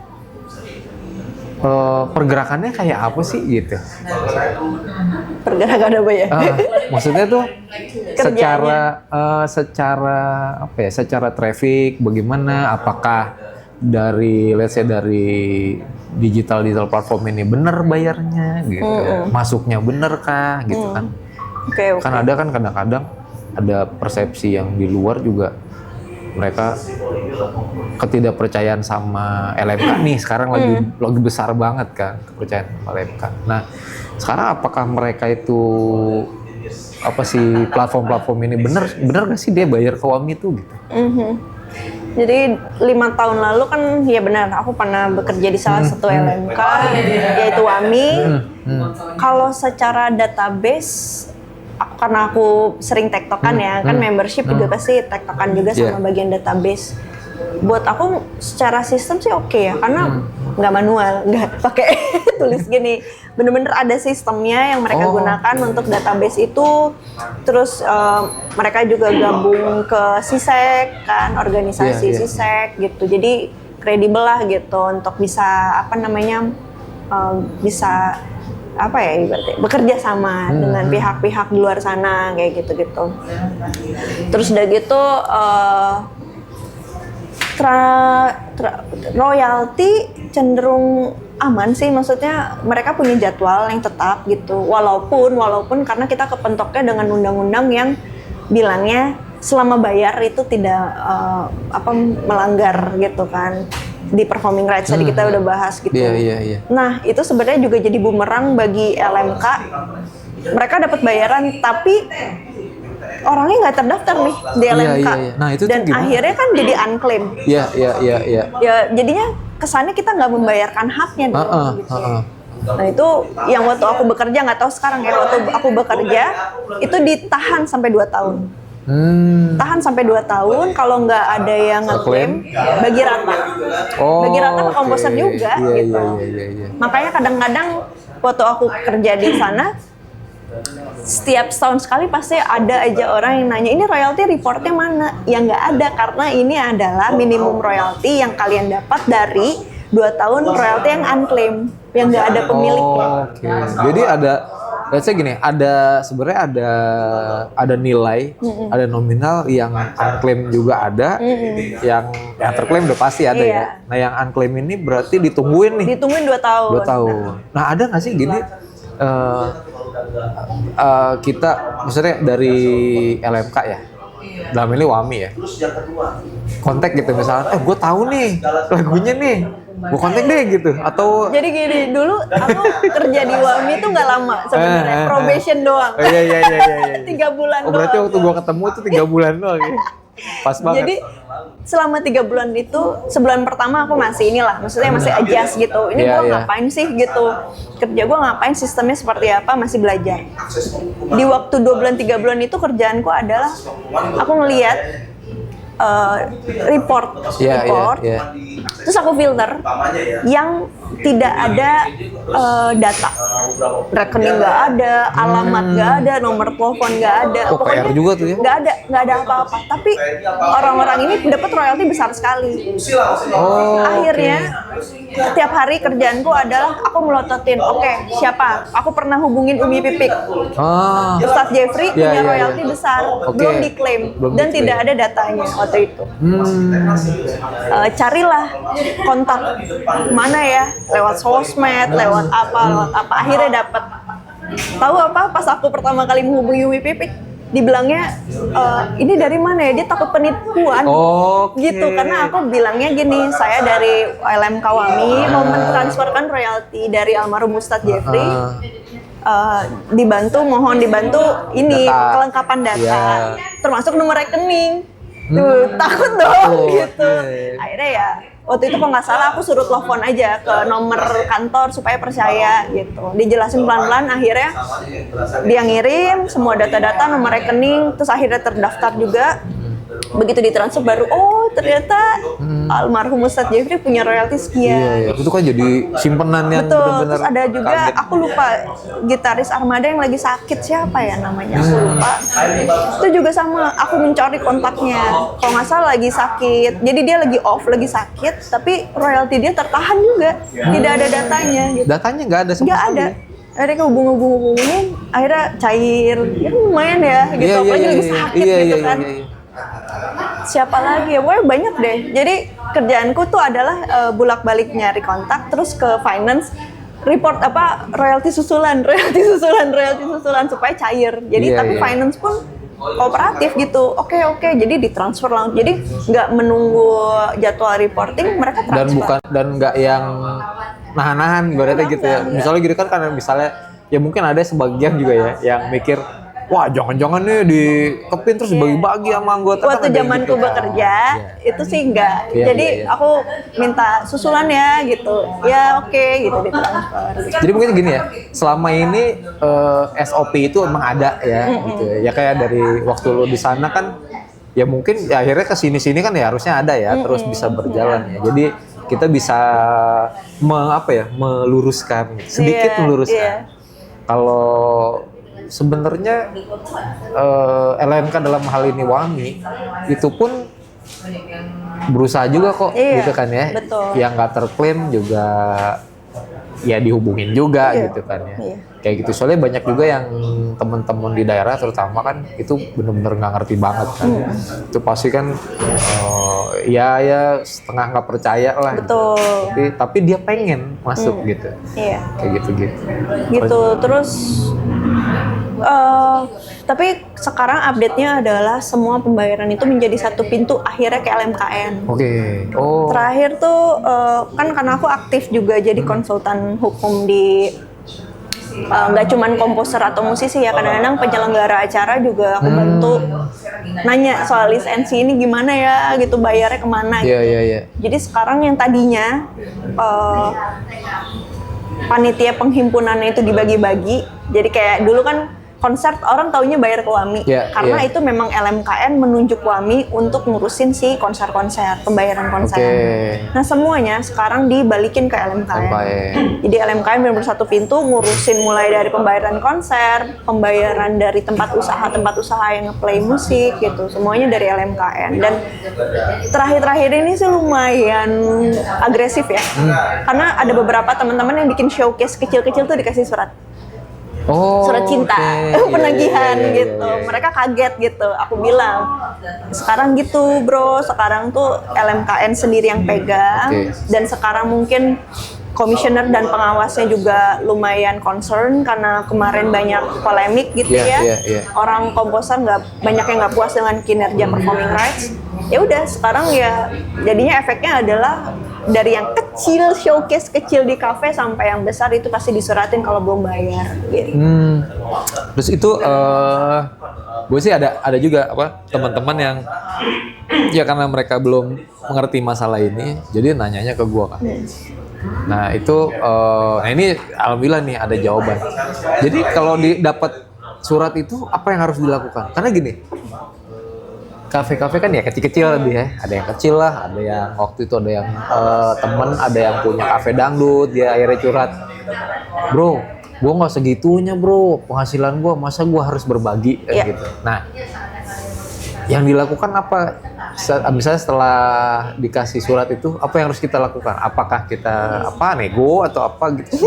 pergerakannya kayak apa sih gitu? Pergerakan apa ya? Maksudnya tuh secara apa ya? Secara traffic bagaimana? Apakah dari let's say dari digital platform ini bener bayarnya gitu? Masuknya bener kah gitu kan? Okay. Kan ada kan kadang-kadang ada persepsi yang di luar juga, mereka ketidakpercayaan sama LMK nih sekarang lagi besar banget kan kepercayaan sama LMK. Nah sekarang apakah mereka itu apa sih platform ini bener nggak sih dia bayar ke WAMI itu gitu? Jadi 5 tahun lalu kan ya benar aku pernah bekerja di salah satu LMK yaitu WAMI. Kalau secara database karena aku sering tektokan ya, kan membership juga pasti tektokan juga sama bagian database. Buat aku secara sistem sih oke ya, karena nggak manual, nggak pakai tulis gini. Bener-bener ada sistemnya yang mereka gunakan untuk database itu. Terus mereka juga gabung ke CISEC kan, organisasi CISEC gitu. Jadi kredibel lah gitu untuk bisa bisa apa ya ibaratnya bekerja sama dengan pihak-pihak di luar sana kayak gitu-gitu. Terus udah gitu royalti cenderung aman sih, maksudnya mereka punya jadwal yang tetap gitu. Walaupun karena kita kepentoknya dengan undang-undang yang bilangnya selama bayar itu tidak melanggar gitu kan. Di performing rights tadi kita udah bahas gitu. Iya. Nah, itu sebenarnya juga jadi bumerang bagi LMK. Mereka dapat bayaran tapi orangnya nggak terdaftar nih di LMK. Nah, itu dan akhirnya kan jadi unclaim. Iya. Ya, jadinya kesannya kita nggak membayarkan haknya gitu. Nah, itu yang waktu aku bekerja, nggak tahu sekarang ya, waktu aku bekerja itu ditahan sampai 2 tahun. Tahan sampai 2 tahun, kalau nggak ada yang ngeklaim bagi rata. Bagi rata ke komposer juga gitu. Iya. Makanya kadang-kadang waktu aku kerja di sana setiap setahun sekali pasti ada aja orang yang nanya, ini royalty reportnya mana? Ya nggak ada, karena ini adalah minimum royalty yang kalian dapat dari 2 tahun royalty yang unclaim, yang nggak ada pemiliknya. Oke. Jadi ada, let's say gini, sebenarnya ada nilai, ada nominal yang unclaim juga ada, yang terklaim udah pasti ada Iya. ya. Nah yang unclaim ini berarti ditungguin nih. Ditungguin 2 tahun. 2 tahun. Nah ada nggak sih gini? Kita maksudnya dari LMK ya, dalam ini WAMI ya, kontak gitu misalnya, gue tahu nih lagunya nih, gue kontak deh gitu, atau Jadi gini, dulu aku kerja di WAMI tuh nggak lama sebenarnya, probation doang. iya. 3 bulan Oh berarti doang. waktu gue ketemu tuh 3 bulan doang ya, pas banget. Jadi selama 3 bulan itu, sebulan pertama aku masih maksudnya masih adjust gitu. Ini Iya, gua iya. ngapain sih gitu. Kerja gua ngapain, sistemnya seperti apa, masih belajar. Di waktu 2 bulan 3 bulan itu kerjaanku adalah aku ngelihat report. Iya. Terus aku filter yang tidak ada data, rekening nggak ada, alamat nggak ada, nomor telepon nggak ada, Oh, PR juga tuh ya? nggak ada apa-apa. Tapi orang-orang ini dapat royalti besar sekali. Oh, Akhirnya setiap hari kerjaanku adalah aku melototin, oke, siapa? Aku pernah hubungin Umi Pipik. Ah, Ustadz Jeffrey Iya, punya iya, royalti iya. besar, Oke. belum diklaim Belum dan diklaim. tidak ada datanya waktu itu. Carilah kontak mana ya, lewat sosmed, lewat apa, akhirnya dapat. Tahu apa? Pas aku pertama kali menghubungi Umi Pipik, dibilangnya ini dari mana ya? Dia takut penipuan. Oke. Gitu, karena aku bilangnya gini, saya dari LMK WAMI mau mentransferkan royalti dari almarhum Ustadz Jeffrey. Mohon dibantu ini Data. kelengkapan data, Iya. termasuk nomor rekening. Tuh, takut dong Oh, gitu. oke. Akhirnya ya waktu itu kalau nggak salah aku suruh telepon aja ke nomor kantor supaya percaya gitu. Dijelasin pelan-pelan, akhirnya dia ngirim semua data-data, nomor rekening, terus akhirnya terdaftar juga. Begitu ditransfer baru, oh ternyata almarhum Ustadz Jeffrey punya royalti sekian. Iya. Itu kan jadi simpenan yang Betul, benar-benar terus ada juga, kaget. aku lupa, gitaris Armada yang lagi sakit, siapa ya namanya, aku lupa. Itu juga sama, aku mencari kontaknya, kalau nggak salah lagi sakit, jadi dia lagi off, lagi sakit, tapi royalti dia tertahan juga, tidak ada datanya gitu. Datanya nggak ada sama Nggak sekali. ada. Akhirnya hubungin, akhirnya cair, ya lumayan ya gitu, Iya, apalagi iya, lagi iya, sakit iya, gitu iya, kan. iya. Siapa lagi ya, pokoknya banyak deh. Jadi kerjaanku tuh adalah bolak-balik nyari kontak, terus ke finance, report royalti susulan supaya cair. Jadi Iya, tapi iya. finance pun kooperatif gitu. Oke, jadi ditransfer langsung. Jadi nggak menunggu jadwal reporting, mereka transfer. Dan nggak yang nahan-nahan berarti gitu ya. Enggak. Misalnya gitu kan, karena misalnya ya mungkin ada sebagian juga ya yang mikir, wah jangan-jangan nih dikepin terus bagi-bagi sama anggota. Waktu kan ada zamanku gitu kan. bekerja Iya. itu sih enggak. Iya, Jadi iya, iya. aku minta susulan ya gitu. Ya oke gitu ditransfer. Gitu. Jadi mungkin gini ya, selama ini SOP itu emang ada ya, gitu ya. Ya kayak dari waktu lu di sana kan, ya mungkin ya akhirnya ke sini-sini kan ya harusnya ada ya, terus bisa berjalan ya. Jadi kita bisa meluruskan, sedikit Iya, meluruskan. iya. Kalau sebenarnya LMK dalam hal ini WAMI itu pun berusaha juga kok, Iya, gitu kan ya. betul. Yang nggak terklaim juga ya dihubungin juga, Iya, gitu kan ya. iya. Kayak gitu, soalnya banyak juga yang teman-teman di daerah terutama kan itu bener-bener nggak ngerti banget kan. Itu pasti kan ya setengah nggak percaya lah. Betul. Tapi dia pengen masuk gitu. Iya. Kayak gitu-gitu. Gitu terus tapi sekarang update-nya adalah semua pembayaran itu menjadi satu pintu akhirnya ke LMKN. Oke. Oh. Terakhir tuh kan karena aku aktif juga jadi konsultan hukum di nggak cuman komposer atau musisi ya, kadang-kadang penyelenggara acara juga aku bantu nanya soal lisensi ini gimana ya gitu, bayarnya kemana gitu. Iya. Jadi sekarang yang tadinya panitia penghimpunannya itu dibagi-bagi, jadi kayak dulu kan konser orang taunya bayar ke WAMI Iya, karena iya. itu memang LMKN menunjuk WAMI untuk ngurusin si konser-konser, pembayaran konser. Oke. Nah semuanya sekarang dibalikin ke LMKN. LMKN. Jadi LMKN benar-benar satu pintu ngurusin mulai dari pembayaran konser, pembayaran dari tempat usaha yang nge-play musik gitu, semuanya dari LMKN. Dan terakhir-terakhir ini sih lumayan agresif ya, karena ada beberapa teman-teman yang bikin showcase kecil-kecil tuh dikasih surat. Oh, Surat cinta, oke. penagihan Iya, iya, iya, gitu. iya, iya. Mereka kaget gitu. Aku bilang, sekarang gitu bro, sekarang tuh LMKN sendiri yang pegang. Oke. Dan sekarang mungkin komisioner dan pengawasnya juga lumayan concern karena kemarin banyak polemik gitu Iya, ya. iya, iya. Orang komposer banyak yang nggak puas dengan kinerja performing rights. Ya udah, sekarang ya jadinya efeknya adalah dari yang kecil, showcase kecil di kafe sampai yang besar itu pasti disuratin kalau belum bayar gitu. Terus itu gue sih ada juga apa teman-teman yang ya karena mereka belum mengerti masalah ini, jadi nanyanya ke gue kan. Nah itu nah ini alhamdulillah nih ada jawaban. Jadi kalau dapat surat itu apa yang harus dilakukan? Karena gini, kafe-kafe kan ya kecil-kecil dia, ada yang kecil lah, ada yang waktu itu ada yang temen, ada yang punya kafe dangdut, dia akhirnya curhat, bro, gue nggak segitunya bro, penghasilan gue, masa gue harus berbagi Iya. gitu. Nah, yang dilakukan apa? Misalnya setelah dikasih surat itu, apa yang harus kita lakukan? Apakah kita nego atau apa gitu,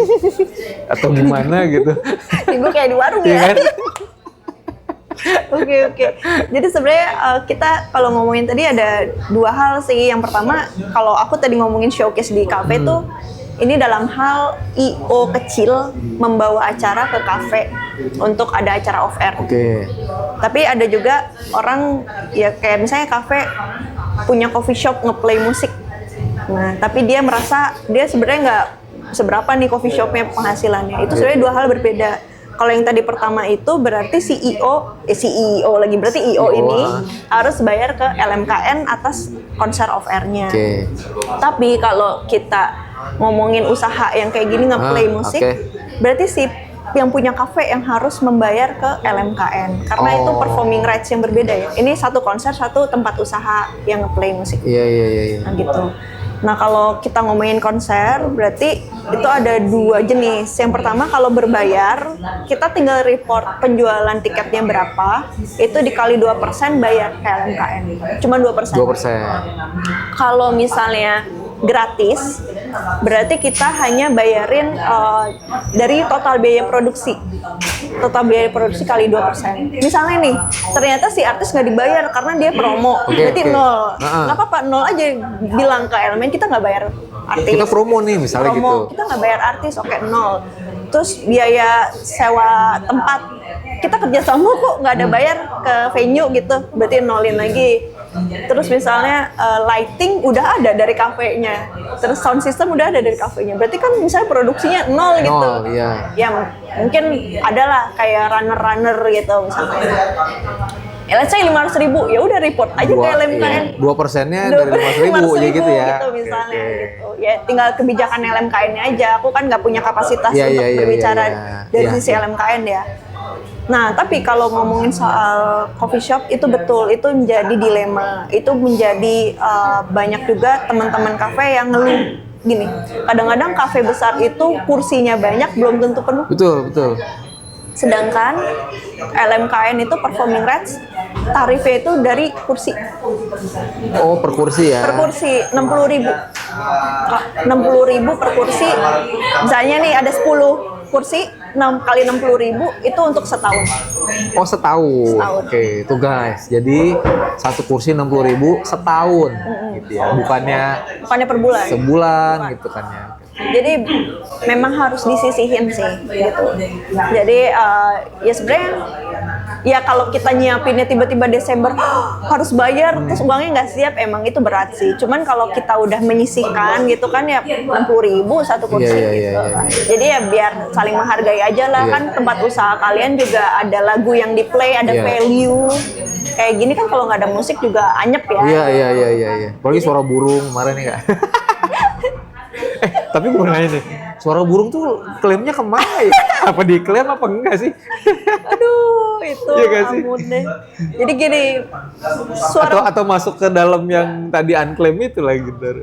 atau gimana gitu? Gue kayak di warung Iya ya. kan? Oke. Jadi sebenarnya kita kalau ngomongin tadi ada dua hal sih. Yang pertama, kalau aku tadi ngomongin showcase di kafe tuh, ini dalam hal IO kecil membawa acara ke kafe untuk ada acara off air. Oke. Tapi ada juga orang ya kayak misalnya kafe punya coffee shop ngeplay musik. Nah, tapi dia merasa dia sebenarnya nggak seberapa nih coffee shopnya penghasilannya. Itu sebenarnya dua hal berbeda. Kalau yang tadi pertama itu berarti CEO berarti IO ini harus bayar ke LMKN atas konser off air-nya. Oke. Tapi kalau kita ngomongin usaha yang kayak gini nge-play musik, oke. berarti si yang punya kafe yang harus membayar ke LMKN karena itu performing rights yang berbeda ya. Ini satu konser, satu tempat usaha yang nge-play musik. Iya. Nah gitu. Nah kalau kita ngomongin konser, berarti itu ada dua jenis. Yang pertama kalau berbayar, kita tinggal report penjualan tiketnya berapa, itu dikali 2% bayar ke LMKN. Cuma 2%. 2%. Kalau misalnya gratis, berarti kita hanya bayarin dari total biaya produksi. Total biaya produksi kali 2%. Misalnya nih, ternyata si artis nggak dibayar karena dia promo, berarti Oke. 0. Nah, Nggak apa-apa, 0 aja bilang ke elemen, kita nggak bayar artis. Kita promo nih misalnya Promo, gitu. kita nggak bayar artis, oke 0. Terus biaya sewa tempat, kita kerjasama kok nggak ada bayar ke venue gitu, berarti nolin lagi. Terus misalnya lighting udah ada dari kafenya, terus sound system udah ada dari kafenya, berarti kan misalnya produksinya 0 gitu. Iya. Ya mungkin adalah kayak runner gitu misalnya. Ya let's say 500.000, ya udah report aja ke LMKN. 2%-nya dari 500.000 ya gitu ya. Gitu misalnya Oke. gitu. Ya tinggal kebijakan LMKN-nya aja. Aku kan nggak punya kapasitas Iya, untuk iya, berbicara iya. dari Iya, sisi iya. LMKN ya. Nah, tapi kalau ngomongin soal coffee shop itu betul, itu menjadi dilema. Itu menjadi banyak juga teman-teman kafe yang ngeluh gini. Kadang-kadang kafe besar itu kursinya banyak belum tentu penuh. Betul. Sedangkan LMKN itu performing rights tarifnya itu dari kursi. Oh, per kursi ya. Per kursi 60.000. 60.000 per kursi. Misalnya nih ada 10 kursi, 6 kali 60.000 itu untuk setahun. Oh, setahun. Setahun. Oke, itu guys. Jadi satu kursi 60.000 setahun gitu ya. Bukannya Bukannya per bulan. sebulan gitu kan ya. Jadi memang harus disisihin sih gitu. Jadi ya sebenarnya ya kalau kita nyiapinnya tiba-tiba Desember harus bayar terus uangnya nggak siap, emang itu berat sih. Cuman kalau kita udah menyisihkan gitu kan ya 60.000 satu kursi Iya, gitu. iya. Jadi ya biar saling menghargai aja lah. Iya. Kan tempat usaha kalian juga ada lagu yang di play, ada Iya. value. Kayak gini kan kalau nggak ada musik juga anyep ya. Iya. Apalagi suara burung kemarin nih Kak. Tapi gue nanya nih, suara burung tuh klaimnya kemana ya? Apa diklaim apa enggak sih? Aduh, itu Iya nggak sih? ampun deh. Jadi gini, suara Atau masuk ke dalam yang tadi unclaim itu lagi ntar.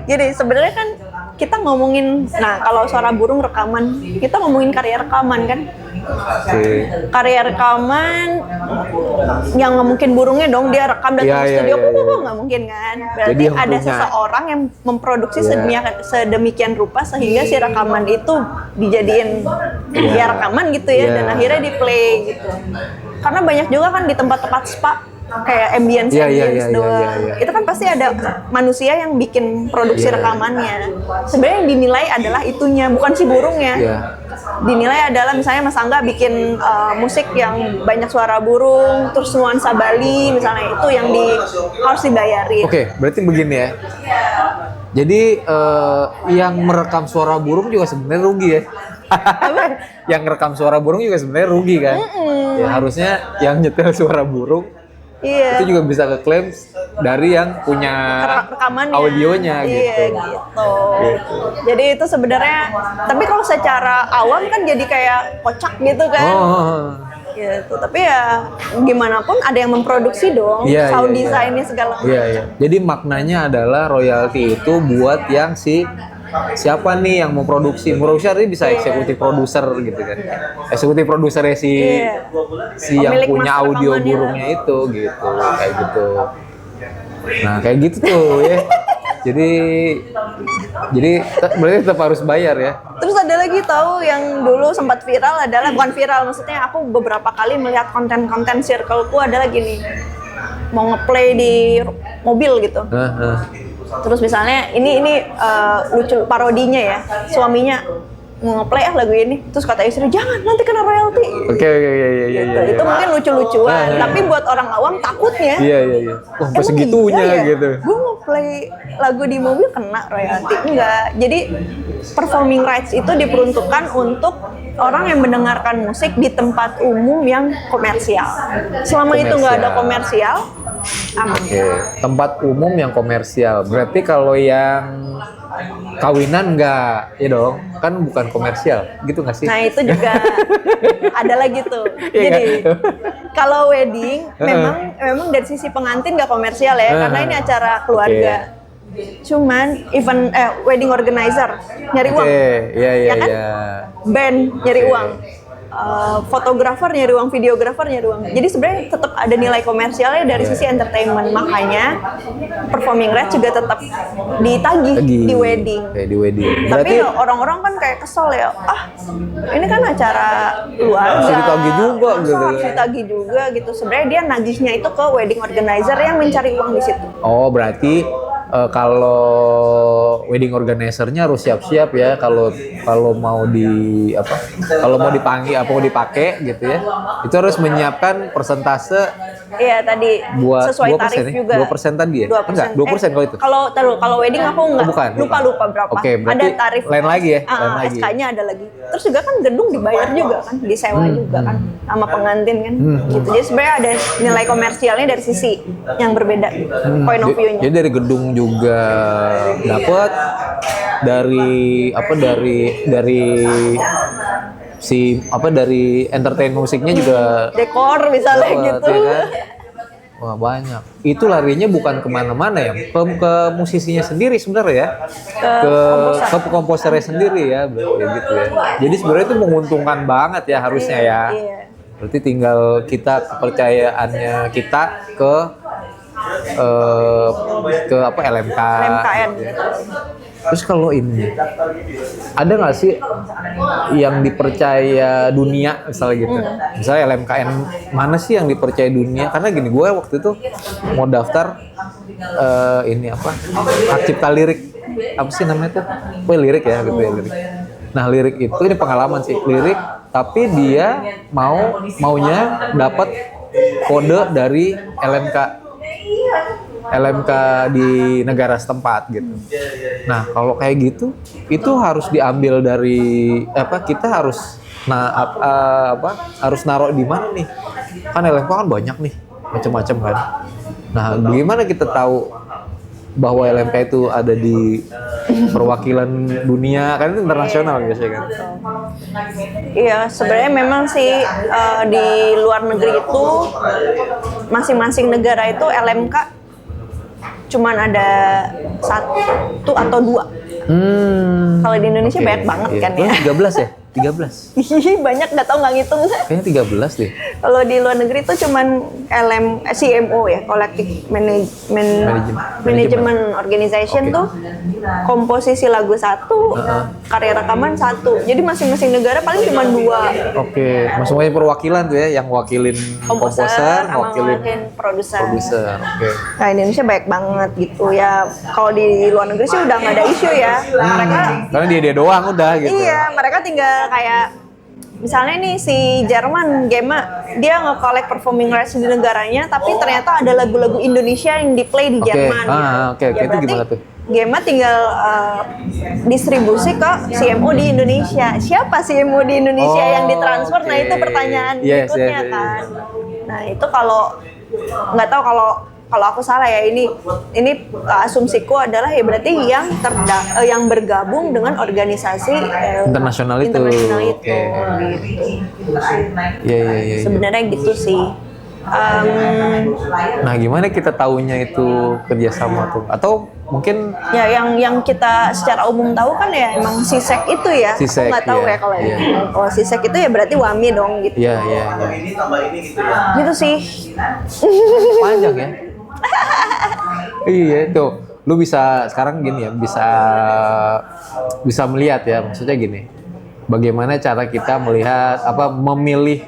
gini sebenarnya kan kita ngomongin, nah kalau suara burung rekaman, kita ngomongin karya rekaman kan. Oke. Karya rekaman yang nggak mungkin burungnya dong dia rekam datang Iya, ke iya, studio, iya, iya. nggak mungkin kan. Berarti Jadi yang ada punya- seseorang yang memproduksi Iya. sedemikian rupa sehingga si rekaman itu dijadiin Iya. ya rekaman gitu ya, Iya. dan akhirnya di play gitu. Karena banyak juga kan di tempat-tempat spa kayak ambience Iya, iya, ambience iya, doang. iya, iya. Itu kan pasti ada manusia yang bikin produksi Iya. rekamannya. Sebenarnya yang dinilai adalah itunya, bukan si burungnya. Iya. Dinilai adalah misalnya Mas Angga bikin musik yang banyak suara burung, terus nuansa Bali misalnya, itu yang harus dibayarin. Oke, berarti begini ya. Jadi yang merekam suara burung juga sebenarnya rugi ya. Yang merekam suara burung juga sebenarnya rugi kan. Ya harusnya yang nyetel suara burung Iya. itu juga bisa keklaim dari yang punya Rekamannya. audionya Iya, gitu. gitu. Jadi itu sebenarnya, tapi kalau secara awam kan jadi kayak kocak gitu kan. Oh. Gitu. Tapi ya gimana pun ada yang memproduksi dong, Iya, sound iya, iya. desainnya segala macam. Iya, iya. Jadi maknanya adalah royalti itu buat yang siapa nih yang mau produksi. Artinya bisa eksekutif produser gitu kan. Eksekutif produsernya Iya. si yang Pemilik punya master audio rekamannya. burungnya itu gitu. Kayak gitu. Nah, kayak gitu tuh ya. Jadi berarti tetap harus bayar ya. Terus ada lagi tahu yang dulu sempat viral adalah, bukan viral, maksudnya aku beberapa kali melihat konten-konten circleku adalah gini, mau ngeplay di mobil gitu. Terus misalnya ini lucu parodinya ya, suaminya mau ngeplay lagu ini, terus kata istri jangan nanti kena royalti. Oke, iya. Gitu. Itu mungkin lucu-lucuan, tapi buat orang awam takutnya. Iya. Wah, sampai Emang segitunya iya ya? gitu. Gue mau play lagu di mobil kena royalti? Enggak. Jadi performing rights itu diperuntukkan untuk orang yang mendengarkan musik di tempat umum yang komersial. Selama itu nggak ada komersial, aman. Oke, tempat umum yang komersial. Berarti kalau yang kawinan enggak, ya dong, kan bukan komersial, gitu nggak sih? Nah itu juga ada lagi tuh. Iya Jadi kan? kalau wedding memang dari sisi pengantin nggak komersial ya, karena ini acara keluarga. Cuman event wedding organizer nyari uang. Oke, iya. Ya kan? Band nyari uang. Fotografer nyari uang, videografer nyari uang. Jadi sebenarnya tetap ada nilai komersialnya dari sisi entertainment. Makanya performing rights juga tetap ditagih di wedding. Oke, di wedding. Tapi Berarti orang-orang kan kayak kesel ya, ini kan acara keluarga. Harus ditagih juga masa gitu. Harus ditagih juga gitu. Sebenarnya dia nagihnya itu ke wedding organizer yang mencari uang di situ. oh, berarti kalau wedding organizer-nya harus siap-siap ya kalau mau kalau mau dipanggil mau dipakai gitu ya. Itu harus menyiapkan persentase Iya tadi buat sesuai 2% tarif ya? juga. 2% tadi ya? 2%. Enggak, 2% kalau itu. Kalau wedding aku enggak. Oh, bukan. Lupa berapa. Oke, berarti ada tarif. lain lagi ya? Lain lagi. SK-nya ada lagi. Terus juga kan gedung dibayar juga kan, disewa juga kan sama pengantin kan. Gitu. Jadi sebenarnya ada nilai komersialnya dari sisi yang berbeda. Point of view-nya. Jadi dari gedung juga dapat dari dari entertain musiknya juga Dekor misalnya dapet, gitu. ya kan? Wah banyak. Itu larinya bukan kemana-mana ya, ke musisinya sendiri sebenarnya ya, ke komposernya sendiri ya, berarti gitu ya. Jadi sebenarnya itu menguntungkan banget ya harusnya ya. Iya. Berarti tinggal kita kepercayaannya kita ke LMK. LMKN. Terus kalau ini ada nggak sih yang dipercaya dunia misalnya gitu? Misalnya LMKN mana sih yang dipercaya dunia? Karena gini, gue waktu itu mau daftar hak cipta lirik, apa sih namanya tuh? Lirik ya gitu ya, lirik. Nah lirik itu ini pengalaman sih, lirik tapi dia maunya dapat kode dari LMK di negara setempat gitu. Nah kalau kayak gitu itu harus diambil dari kita harus harus naruh di mana nih? Kan LMK kan banyak nih, macam-macam kan. Nah bagaimana kita tahu bahwa LMK itu ada di perwakilan dunia, kan itu internasional biasanya kan. Iya, sebenarnya memang sih di luar negeri itu masing-masing negara itu LMK cuman ada 1 atau 2. Kalau di Indonesia Oke, banyak banget iya. kan ya. 13 ya? 13. Ih, banyak nggak tahu nggak ngitung. Kayaknya 13 deh. Kalau di luar negeri itu cuman CMO ya, Collective Management Organization Oke. tuh komposisi lagu 1, karya rekaman 1. Jadi masing-masing negara paling cuma 2. Oke, masing-masing perwakilan tuh ya, yang wakilin komposer, sama wakilin produser. produser. Oke. Nah, Indonesia banyak banget gitu ya. Kalau di luar negeri sih udah nggak ada isu ya. Mereka Karena dia doang udah gitu. iya, mereka tinggal kayak misalnya nih si Jerman, Gema, dia nge-collect performing rights di negaranya, tapi ternyata ada lagu-lagu Indonesia yang di-play di Oke. Jerman. Ah, gitu. oke, oke. Itu berarti gimana tuh? Gema tinggal distribusi ke CMO di Indonesia. Siapa CMO di Indonesia yang ditransfer? Nah, oke. itu pertanyaan Yes, berikutnya yes, yes. kan. Nah, itu kalau nggak tahu kalau aku salah ya, ini asumsiku adalah ya berarti yang bergabung dengan organisasi Internasional itu. internasional itu. Oke. Gitu. Iya. Sebenarnya gitu sih. Nah, gimana kita taunya itu kerjasama tuh? Atau mungkin Ya yang kita secara umum tahu kan ya emang Sisek itu ya. Sisek, Aku nggak tahu iya, ya kalau iya. kalau Sisek itu ya berarti Wami dong gitu. iya. Ini tambah ini gitu ya. Gitu sih. Panjang ya. Iya tuh, lu bisa sekarang gini ya, bisa melihat ya, maksudnya gini, bagaimana cara kita melihat memilih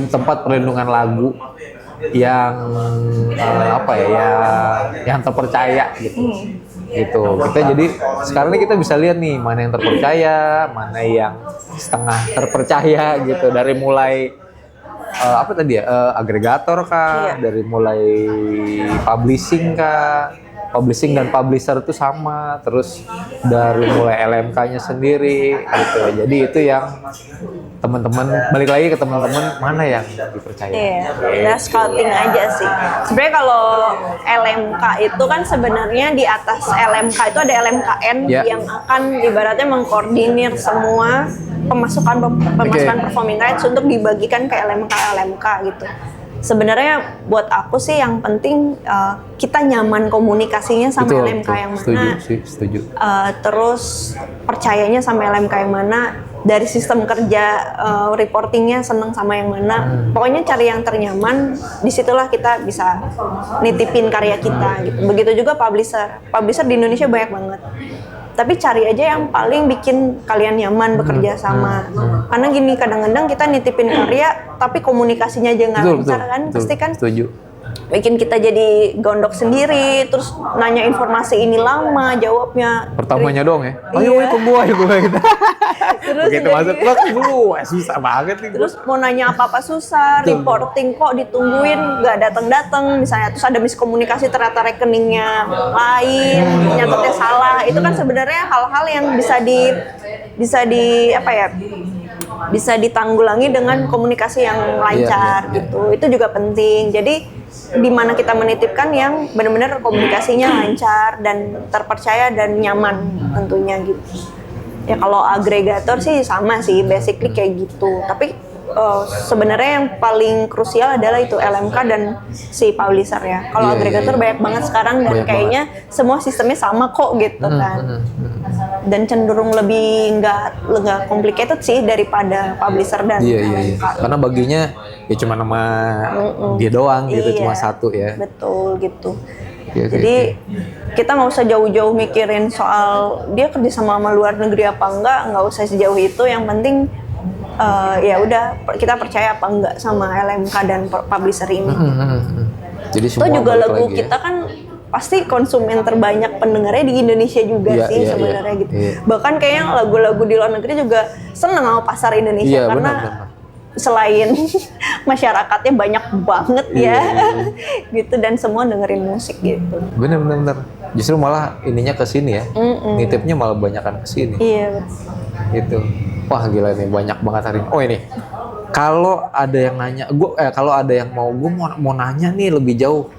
tempat perlindungan lagu yang yang terpercaya gitu. Gitu. Kita jadi sekarang ini kita bisa lihat nih mana yang terpercaya, mana yang setengah terpercaya gitu, dari mulai agregator kah, Iya. dari mulai publishing kah, publishing dan publisher itu sama, terus dari mulai LMK-nya sendiri gitu. Jadi itu yang teman-teman, balik lagi ke teman-teman mana yang dipercaya. Iya, udah scouting aja sih. Sebenarnya kalau LMK itu kan sebenarnya di atas LMK itu ada LMKN Ya. yang akan ibaratnya mengkoordinir semua pemasukan performing rights untuk dibagikan ke LMK gitu. Sebenarnya buat aku sih yang penting kita nyaman komunikasinya sama Betul, LMK yang mana. Setuju sih, setuju. Terus percayanya sama LMK yang mana, dari sistem kerja reportingnya seneng sama yang mana. Pokoknya cari yang ternyaman, disitulah kita bisa nitipin karya kita gitu. Begitu juga publisher di Indonesia banyak banget. Tapi cari aja yang paling bikin kalian nyaman bekerja sama. Karena gini, kadang-kadang kita nitipin karya tapi komunikasinya aja nggak lancar kan, pasti kan Setuju. bikin kita jadi gondok sendiri, terus nanya informasi ini lama, jawabnya Pertamanya dong ya. Ayo Iya. ikut gua gitu. Terus Begitu jadi- masuk blok dulu, susah banget nih. terus mau nanya apa-apa susah, Betul. reporting kok ditungguin nggak datang misalnya, terus ada miskomunikasi ternyata rekeningnya lain, nyatetnya salah. Itu kan sebenarnya hal-hal yang bisa ditanggulangi dengan komunikasi yang lancar Iya. gitu. Itu juga penting. Jadi di mana kita menitipkan yang benar-benar komunikasinya lancar dan terpercaya dan nyaman tentunya gitu. Ya kalau agregator sih sama sih, basically kayak gitu. Tapi sebenarnya yang paling krusial adalah itu LMK dan si publisher ya. Kalau Iya, agregator iya. banyak banget sekarang dan Banyak kayaknya semua sistemnya sama kok gitu kan. Dan cenderung lebih nggak complicated sih daripada publisher dan Iya. LMK. Karena baginya ya cuma nama dia doang gitu, Iya, cuma satu ya. Betul gitu. Oke, oke, Jadi kita nggak usah jauh-jauh mikirin soal dia kerja sama luar negeri apa nggak usah sejauh itu. Yang penting ya udah kita percaya apa enggak sama LMK dan publisher ini. Jadi Itu semua juga balik lagu lagi ya. kita kan pasti konsumen terbanyak pendengarnya di Indonesia juga Iya, sih iya, sebenarnya iya. gitu. Iya. Bahkan kayaknya lagu-lagu di luar negeri juga seneng sama pasar Indonesia Iya, karena benar. selain masyarakatnya banyak banget Iya, ya gitu, dan semua dengerin musik gitu. Bener. Justru malah ininya ke sini ya. Nitipnya malah banyakan ke sini. Iya betul. Gitu. Wah gila nih, banyak banget hari ini. Oh ini, Kalau ada yang nanya, kalau ada yang gue mau nanya nih lebih jauh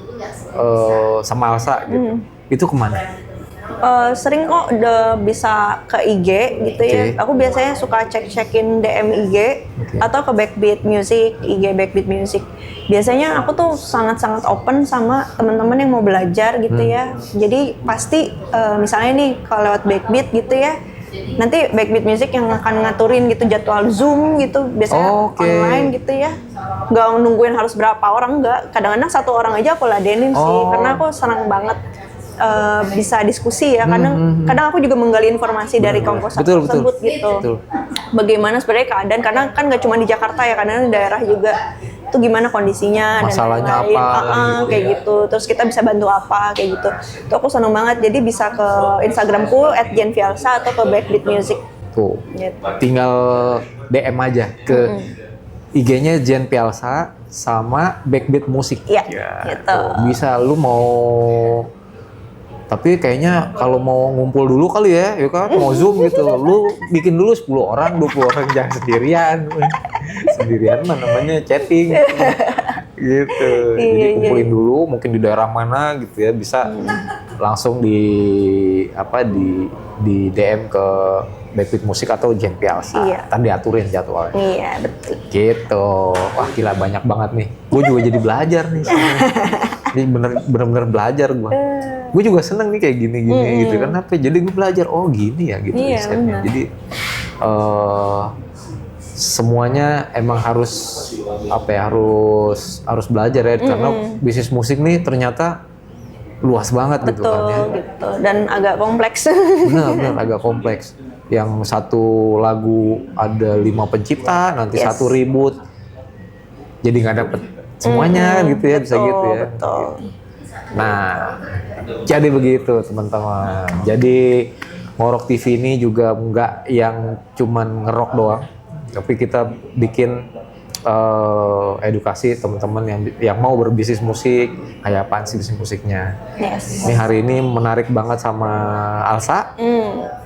sama Alsa gitu, itu kemana? Sering kok udah bisa ke IG gitu ya. Oke. Aku biasanya suka cek-cekin DM IG atau ke Backbeat Music, IG Backbeat Music. Biasanya aku tuh sangat-sangat open sama teman-teman yang mau belajar gitu ya. Jadi pasti misalnya nih kalau lewat Backbeat gitu ya, nanti Backbeat Music yang akan ngaturin gitu jadwal Zoom gitu, biasanya Oke. online gitu ya. Nggak nungguin harus berapa orang, nggak. Kadang-kadang satu orang aja aku ladenin sih, karena aku senang banget bisa diskusi ya. Kadang aku juga menggali informasi dari komposer Betul, tersebut betul. gitu. Betul. Bagaimana sebenarnya keadaan, karena kan nggak cuma di Jakarta ya, kadang di daerah juga itu gimana kondisinya Masalahnya dan lain-lain. apa, gitu Kayak ya. gitu. Terus kita bisa bantu apa kayak gitu. Itu aku seneng banget. Jadi bisa ke Instagramku @jenvialsa atau ke Backbeat Music. Tuh, Gitu. tinggal DM aja ke IG-nya Jen Pialsa sama Backbeat Musik. Iya, Ya, gitu. tuh, bisa lu mau, tapi kayaknya kalau mau ngumpul dulu kali ya kan, mau Zoom gitu, lu bikin dulu 10 orang, 20 orang, jangan sendirian. Sendirian mah namanya chatting. Gitu. Jadi Iya. kumpulin dulu, mungkin di daerah mana gitu ya, bisa langsung di DM ke Backbeat Musik atau Jen Pialsa. Iya. Ntar diaturin jadwalnya. Iya, betul. Gitu. Wah gila, banyak banget nih. Gue juga jadi belajar nih. Ini bener-bener belajar gue. Gue juga seneng nih kayak gini-gini gitu. Kenapa? Jadi gue belajar, oh gini ya gitu Iya, risetnya. benar. Jadi semuanya emang harus harus belajar ya, karena bisnis musik nih ternyata luas banget gitu kan ya. Betul gitu. Dan agak kompleks. Benar agak kompleks. Yang satu lagu ada 5 pencipta, nanti Yes. satu ribut, jadi nggak dapet semuanya gitu ya, bisa Betul, gitu ya. betul. Nah, jadi begitu teman-teman. Jadi Ngorok TV ini juga nggak yang cuman ngerok doang, tapi kita bikin edukasi teman-teman yang mau berbisnis musik, kayak apaan sih bisnis musiknya. Yes. Ini hari ini menarik banget sama Alsa.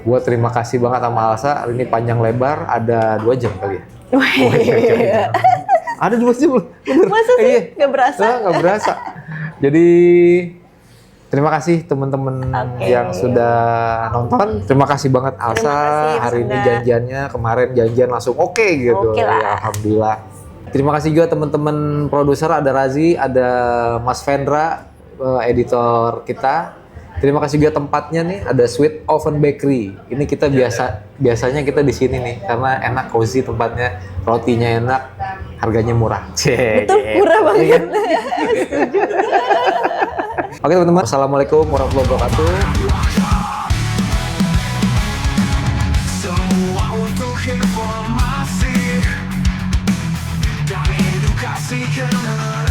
Gue terima kasih banget sama Alsa. Hari ini panjang lebar, ada 2 jam kali ya. Ada 2 jam loh. Bener. Masa sih? Iya. Nggak berasa? Nggak berasa. Jadi terima kasih teman-teman Oke. yang sudah nonton. Terima kasih banget Alsa. Terima kasih, Hari ini Mas Angga. janjiannya, kemarin janjian langsung oke gitu. Oke lah. Ya, alhamdulillah. Terima kasih juga teman-teman produser, ada Razi, ada Mas Vendra, editor kita. Terima kasih juga tempatnya nih, ada Sweet Oven Bakery. Ini kita biasanya kita di sini nih karena enak, cozy tempatnya, rotinya enak, harganya murah. Betul, murah banget. Iya kan? Oke teman-teman, assalamualaikum warahmatullahi wabarakatuh. Semua untuk informasi dan edukasi kenal.